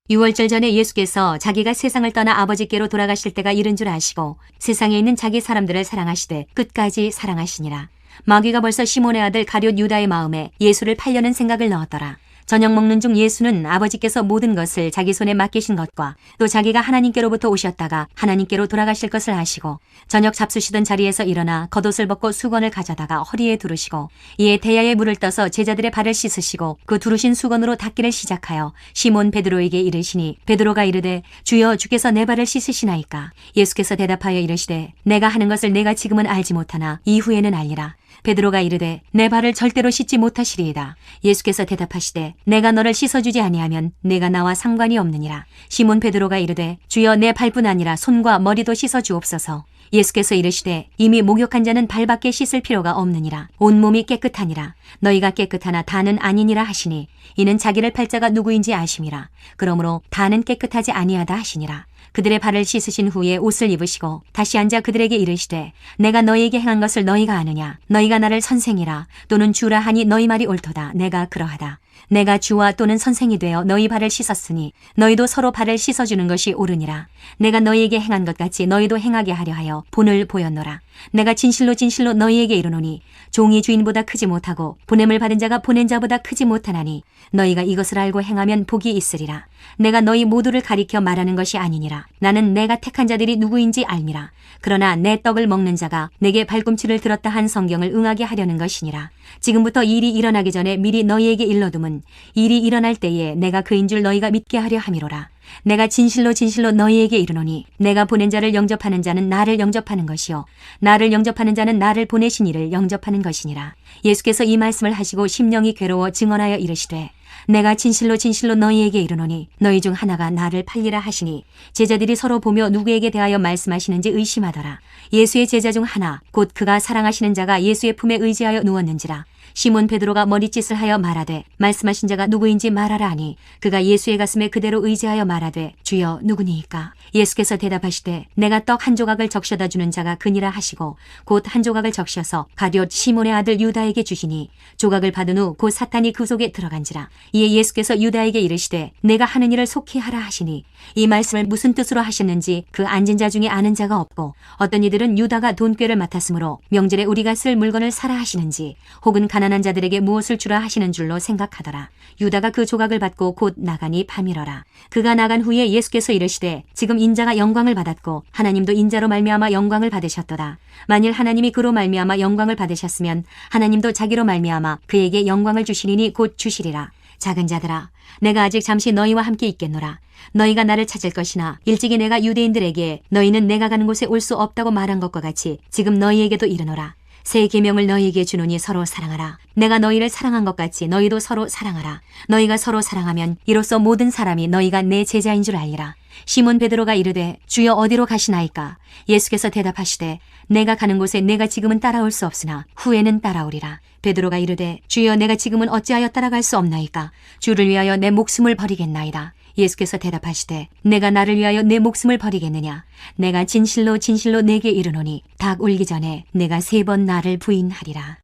유월절 전에 예수께서 자기가 세상을 떠나 아버지께로 돌아가실 때가 이른 줄 아시고 세상에 있는 자기 사람들을 사랑하시되 끝까지 사랑하시니라. 마귀가 벌써 시몬의 아들 가룟 유다의 마음에 예수를 팔려는 생각을 넣었더라. 저녁 먹는 중 예수는 아버지께서 모든 것을 자기 손에 맡기신 것과 또 자기가 하나님께로부터 오셨다가 하나님께로 돌아가실 것을 아시고 저녁 잡수시던 자리에서 일어나 겉옷을 벗고 수건을 가져다가 허리에 두르시고 이에 대야에 물을 떠서 제자들의 발을 씻으시고 그 두르신 수건으로 닦기를 시작하여 시몬 베드로에게 이르시니 베드로가 이르되 주여 주께서 내 발을 씻으시나이까. 예수께서 대답하여 이르시되 내가 하는 것을 내가 지금은 알지 못하나 이후에는 알리라. 베드로가 이르되 내 발을 절대로 씻지 못하시리이다. 예수께서 대답하시되 내가 너를 씻어주지 아니하면 내가 나와 상관이 없느니라. 시몬 베드로가 이르되 주여 내 발뿐 아니라 손과 머리도 씻어주옵소서. 예수께서 이르시되 이미 목욕한 자는 발밖에 씻을 필요가 없느니라. 온몸이 깨끗하니라. 너희가 깨끗하나 다는 아니니라 하시니 이는 자기를 팔 자가 누구인지 아심이라. 그러므로 다는 깨끗하지 아니하다 하시니라. 그들의 발을 씻으신 후에 옷을 입으시고 다시 앉아 그들에게 이르시되 내가 너희에게 행한 것을 너희가 아느냐. 너희가 나를 선생이라 또는 주라 하니 너희 말이 옳도다. 내가 그러하다. 내가 주와 또는 선생이 되어 너희 발을 씻었으니 너희도 서로 발을 씻어주는 것이 옳으니라. 내가 너희에게 행한 것 같이 너희도 행하게 하려 하여 본을 보였노라. 내가 진실로 진실로 너희에게 이르노니 종이 주인보다 크지 못하고 보냄을 받은 자가 보낸 자보다 크지 못하나니 너희가 이것을 알고 행하면 복이 있으리라. 내가 너희 모두를 가리켜 말하는 것이 아니니라. 나는 내가 택한 자들이 누구인지 알미라. 그러나 내 떡을 먹는 자가 내게 발꿈치를 들었다 한 성경을 응하게 하려는 것이니라. 지금부터 일이 일어나기 전에 미리 너희에게 일러둠은 일이 일어날 때에 내가 그인 줄 너희가 믿게 하려 함이로라. 내가 진실로 진실로 너희에게 이르노니 내가 보낸 자를 영접하는 자는 나를 영접하는 것이요 나를 영접하는 자는 나를 보내신 이를 영접하는 것이니라. 예수께서 이 말씀을 하시고 심령이 괴로워 증언하여 이르시되 내가 진실로 진실로 너희에게 이르노니 너희 중 하나가 나를 팔리라 하시니 제자들이 서로 보며 누구에게 대하여 말씀하시는지 의심하더라. 예수의 제자 중 하나 곧 그가 사랑하시는 자가 예수의 품에 의지하여 누웠는지라. 시몬 베드로가 머리짓을 하여 말하되 말씀하신 자가 누구인지 말하라 하니 그가 예수의 가슴에 그대로 의지하여 말하되 주여 누구니이까? 예수께서 대답하시되 내가 떡 한 조각을 적셔다 주는 자가 그니라 하시고 곧 한 조각을 적셔서 가룟 시몬의 아들 유다에게 주시니 조각을 받은 후 곧 사탄이 그 속에 들어간지라. 이에 예수께서 유다에게 이르시되 내가 하는 일을 속히 하라 하시니 이 말씀을 무슨 뜻으로 하셨는지 그 앉은 자 중에 아는 자가 없고 어떤 이들은 유다가 돈꾀를 맡았으므로 명절에 우리가 쓸 물건을 사라 하시는지 혹은 가난한 자들에게 무엇을 주라 하시는 줄로 생각하더라. 유다가 그 조각을 받고 곧 나가니 밤이러라. 그가 나간 후에 예수께서 이르시되 지금 인자가 영광을 받았고 하나님도 인자로 말미암아 영광을 받으셨도다. 만일 하나님이 그로 말미암아 영광을 받으셨으면 하나님도 자기로 말미암아 그에게 영광을 주시리니 곧 주시리라. 작은 자들아 내가 아직 잠시 너희와 함께 있겠노라. 너희가 나를 찾을 것이나 일찍이 내가 유대인들에게 너희는 내가 가는 곳에 올 수 없다고 말한 것과 같이 지금 너희에게도 이르노라. 새 계명을 너희에게 주노니 서로 사랑하라. 내가 너희를 사랑한 것 같이 너희도 서로 사랑하라. 너희가 서로 사랑하면 이로써 모든 사람이 너희가 내 제자인 줄 알리라. 시몬 베드로가 이르되 주여 어디로 가시나이까? 예수께서 대답하시되 내가 가는 곳에 내가 지금은 따라올 수 없으나 후에는 따라오리라. 베드로가 이르되 주여 내가 지금은 어찌하여 따라갈 수 없나이까? 주를 위하여 내 목숨을 버리겠나이다. 예수께서 대답하시되 내가 나를 위하여 내 목숨을 버리겠느냐? 내가 진실로 진실로 내게 이르노니 닭 울기 전에 내가 3번 나를 부인하리라.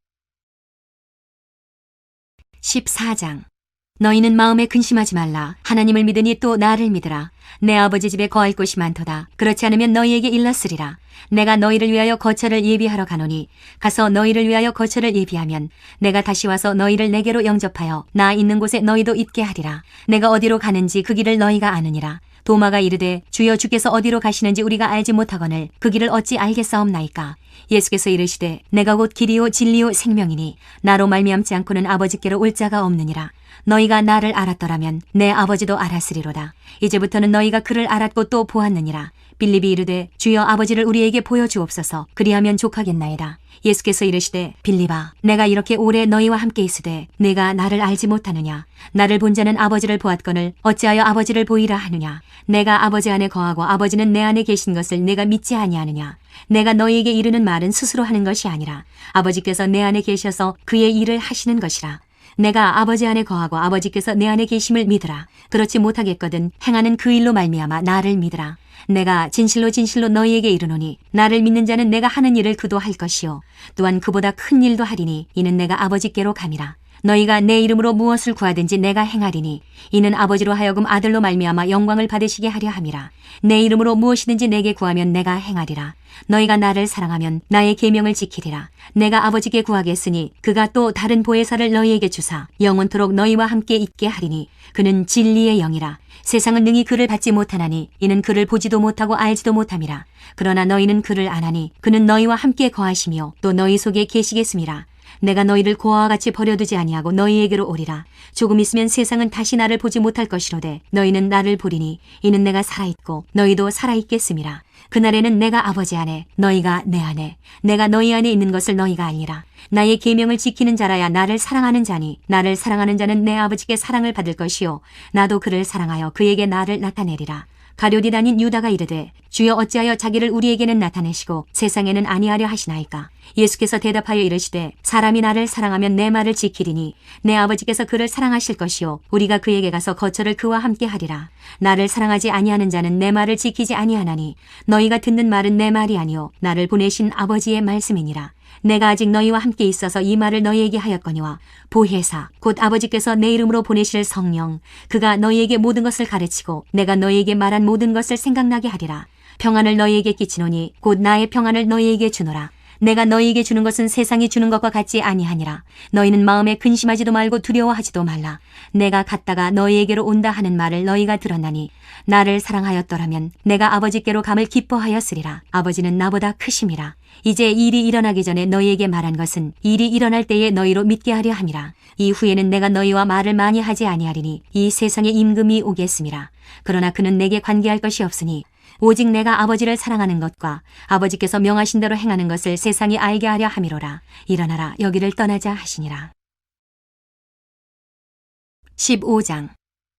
14장. 너희는 마음에 근심하지 말라. 하나님을 믿으니 또 나를 믿으라. 내 아버지 집에 거할 곳이 많도다. 그렇지 않으면 너희에게 일렀으리라. 내가 너희를 위하여 거처를 예비하러 가노니 가서 너희를 위하여 거처를 예비하면 내가 다시 와서 너희를 내게로 영접하여 나 있는 곳에 너희도 있게 하리라. 내가 어디로 가는지 그 길을 너희가 아느니라. 도마가 이르되 주여 주께서 어디로 가시는지 우리가 알지 못하거늘 그 길을 어찌 알겠사옵나이까? 예수께서 이르시되 내가 곧 길이요 진리요 생명이니 나로 말미암지 않고는 아버지께로 올 자가 없느니라. 너희가 나를 알았더라면 내 아버지도 알았으리로다. 이제부터는 너희가 그를 알았고 또 보았느니라. 빌립이 이르되 주여 아버지를 우리에게 보여주옵소서. 그리하면 족하겠나이다. 예수께서 이르시되 빌립아 내가 이렇게 오래 너희와 함께 있으되 내가 나를 알지 못하느냐? 나를 본 자는 아버지를 보았거늘 어찌하여 아버지를 보이라 하느냐? 내가 아버지 안에 거하고 아버지는 내 안에 계신 것을 내가 믿지 아니하느냐? 내가 너희에게 이르는 말은 스스로 하는 것이 아니라 아버지께서 내 안에 계셔서 그의 일을 하시는 것이라. 내가 아버지 안에 거하고 아버지께서 내 안에 계심을 믿으라. 그렇지 못하겠거든 행하는 그 일로 말미암아 나를 믿으라. 내가 진실로 진실로 너희에게 이르노니 나를 믿는 자는 내가 하는 일을 그도 할 것이요 또한 그보다 큰 일도 하리니 이는 내가 아버지께로 감이라. 너희가 내 이름으로 무엇을 구하든지 내가 행하리니 이는 아버지로 하여금 아들로 말미암아 영광을 받으시게 하려 함이라. 내 이름으로 무엇이든지 내게 구하면 내가 행하리라. 너희가 나를 사랑하면 나의 계명을 지키리라. 내가 아버지께 구하겠으니 그가 또 다른 보혜사를 너희에게 주사 영원토록 너희와 함께 있게 하리니 그는 진리의 영이라. 세상은 능히 그를 받지 못하나니 이는 그를 보지도 못하고 알지도 못함이라. 그러나 너희는 그를 아나니 그는 너희와 함께 거하시며 또 너희 속에 계시겠음이라. 내가 너희를 고아와 같이 버려두지 아니하고 너희에게로 오리라. 조금 있으면 세상은 다시 나를 보지 못할 것이로되 너희는 나를 보리니 이는 내가 살아있고 너희도 살아있겠음이라. 그날에는 내가 아버지 안에 너희가 내 안에 내가 너희 안에 있는 것을 너희가 알리라. 나의 계명을 지키는 자라야 나를 사랑하는 자니 나를 사랑하는 자는 내 아버지께 사랑을 받을 것이요 나도 그를 사랑하여 그에게 나를 나타내리라. 가룟이 다닌 유다가 이르되 주여 어찌하여 자기를 우리에게는 나타내시고 세상에는 아니하려 하시나이까? 예수께서 대답하여 이르시되 사람이 나를 사랑하면 내 말을 지키리니 내 아버지께서 그를 사랑하실 것이요 우리가 그에게 가서 거처를 그와 함께 하리라. 나를 사랑하지 아니하는 자는 내 말을 지키지 아니하나니 너희가 듣는 말은 내 말이 아니요 나를 보내신 아버지의 말씀이니라. 내가 아직 너희와 함께 있어서 이 말을 너희에게 하였거니와 보혜사 곧 아버지께서 내 이름으로 보내실 성령 그가 너희에게 모든 것을 가르치고 내가 너희에게 말한 모든 것을 생각나게 하리라. 평안을 너희에게 끼치노니 곧 나의 평안을 너희에게 주노라. 내가 너희에게 주는 것은 세상이 주는 것과 같지 아니하니라. 너희는 마음에 근심하지도 말고 두려워하지도 말라. 내가 갔다가 너희에게로 온다 하는 말을 너희가 들었나니 나를 사랑하였더라면 내가 아버지께로 감을 기뻐하였으리라. 아버지는 나보다 크심이라. 이제 일이 일어나기 전에 너희에게 말한 것은 일이 일어날 때에 너희로 믿게 하려 함이라. 이후에는 내가 너희와 말을 많이 하지 아니하리니 이 세상에 임금이 오겠음이라. 그러나 그는 내게 관계할 것이 없으니 오직 내가 아버지를 사랑하는 것과 아버지께서 명하신 대로 행하는 것을 세상이 알게 하려 함이로라. 일어나라 여기를 떠나자 하시니라. 15장.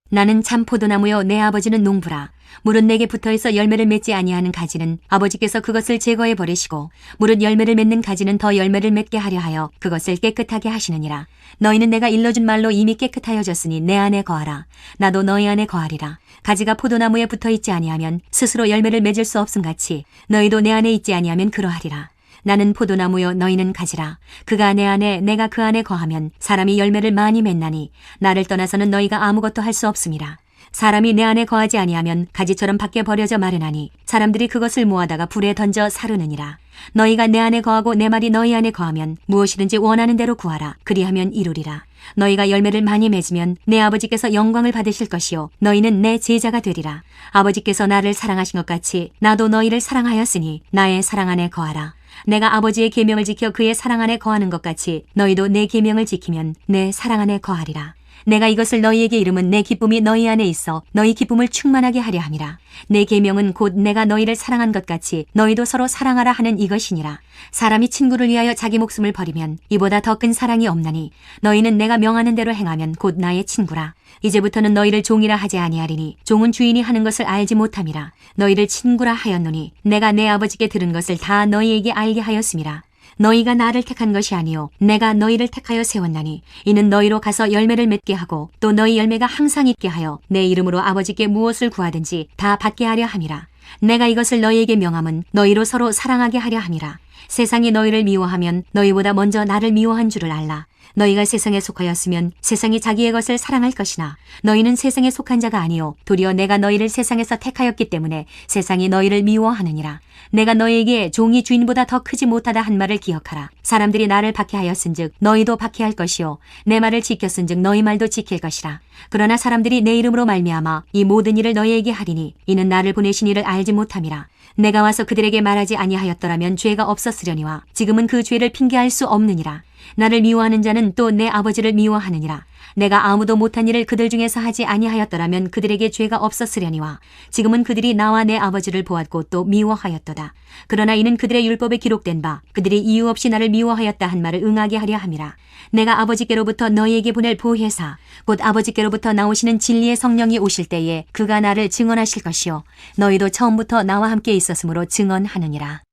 나는 참 포도나무요 내 아버지는 농부라. 무릇 내게 붙어있어 열매를 맺지 아니하는 가지는 아버지께서 그것을 제거해 버리시고 무릇 열매를 맺는 가지는 더 열매를 맺게 하려 하여 그것을 깨끗하게 하시느니라. 너희는 내가 일러준 말로 이미 깨끗하여졌으니 내 안에 거하라. 나도 너희 안에 거하리라. 가지가 포도나무에 붙어있지 아니하면 스스로 열매를 맺을 수 없음같이 너희도 내 안에 있지 아니하면 그러하리라. 나는 포도나무요 너희는 가지라. 그가 내 안에 내가 그 안에 거하면 사람이 열매를 많이 맺나니 나를 떠나서는 너희가 아무것도 할 수 없음이라. 사람이 내 안에 거하지 아니하면 가지처럼 밖에 버려져 마르나니 사람들이 그것을 모아다가 불에 던져 사르느니라. 너희가 내 안에 거하고 내 말이 너희 안에 거하면 무엇이든지 원하는 대로 구하라. 그리하면 이루리라. 너희가 열매를 많이 맺으면 내 아버지께서 영광을 받으실 것이요 너희는 내 제자가 되리라. 아버지께서 나를 사랑하신 것 같이 나도 너희를 사랑하였으니 나의 사랑 안에 거하라. 내가 아버지의 계명을 지켜 그의 사랑 안에 거하는 것 같이 너희도 내 계명을 지키면 내 사랑 안에 거하리라. 내가 이것을 너희에게 이름은 내 기쁨이 너희 안에 있어 너희 기쁨을 충만하게 하려 함이라. 내 계명은 곧 내가 너희를 사랑한 것 같이 너희도 서로 사랑하라 하는 이것이니라. 사람이 친구를 위하여 자기 목숨을 버리면 이보다 더 큰 사랑이 없나니 너희는 내가 명하는 대로 행하면 곧 나의 친구라. 이제부터는 너희를 종이라 하지 아니하리니 종은 주인이 하는 것을 알지 못함이라. 너희를 친구라 하였노니 내가 내 아버지께 들은 것을 다 너희에게 알게 하였음이라. 너희가 나를 택한 것이 아니요 내가 너희를 택하여 세웠나니 이는 너희로 가서 열매를 맺게 하고 또 너희 열매가 항상 있게 하여 내 이름으로 아버지께 무엇을 구하든지 다 받게 하려 함이라. 내가 이것을 너희에게 명함은 너희로 서로 사랑하게 하려 함이라. 세상이 너희를 미워하면 너희보다 먼저 나를 미워한 줄을 알라. 너희가 세상에 속하였으면 세상이 자기의 것을 사랑할 것이나 너희는 세상에 속한 자가 아니요 도리어 내가 너희를 세상에서 택하였기 때문에 세상이 너희를 미워하느니라. 내가 너희에게 종이 주인보다 더 크지 못하다 한 말을 기억하라. 사람들이 나를 박해하였은즉 너희도 박해할 것이요 내 말을 지켰은즉 너희 말도 지킬 것이라. 그러나 사람들이 내 이름으로 말미암아 이 모든 일을 너희에게 하리니 이는 나를 보내신 이를 알지 못함이라. 내가 와서 그들에게 말하지 아니하였더라면 죄가 없었으려니와 지금은 그 죄를 핑계할 수 없느니라. 나를 미워하는 자는 또 내 아버지를 미워하느니라. 내가 아무도 못한 일을 그들 중에서 하지 아니하였더라면 그들에게 죄가 없었으려니와 지금은 그들이 나와 내 아버지를 보았고 또 미워하였도다. 그러나 이는 그들의 율법에 기록된 바 그들이 이유 없이 나를 미워하였다 한 말을 응하게 하려 함이라. 내가 아버지께로부터 너희에게 보낼 보혜사 곧 아버지께로부터 나오시는 진리의 성령이 오실 때에 그가 나를 증언하실 것이요 너희도 처음부터 나와 함께 있었으므로 증언하느니라.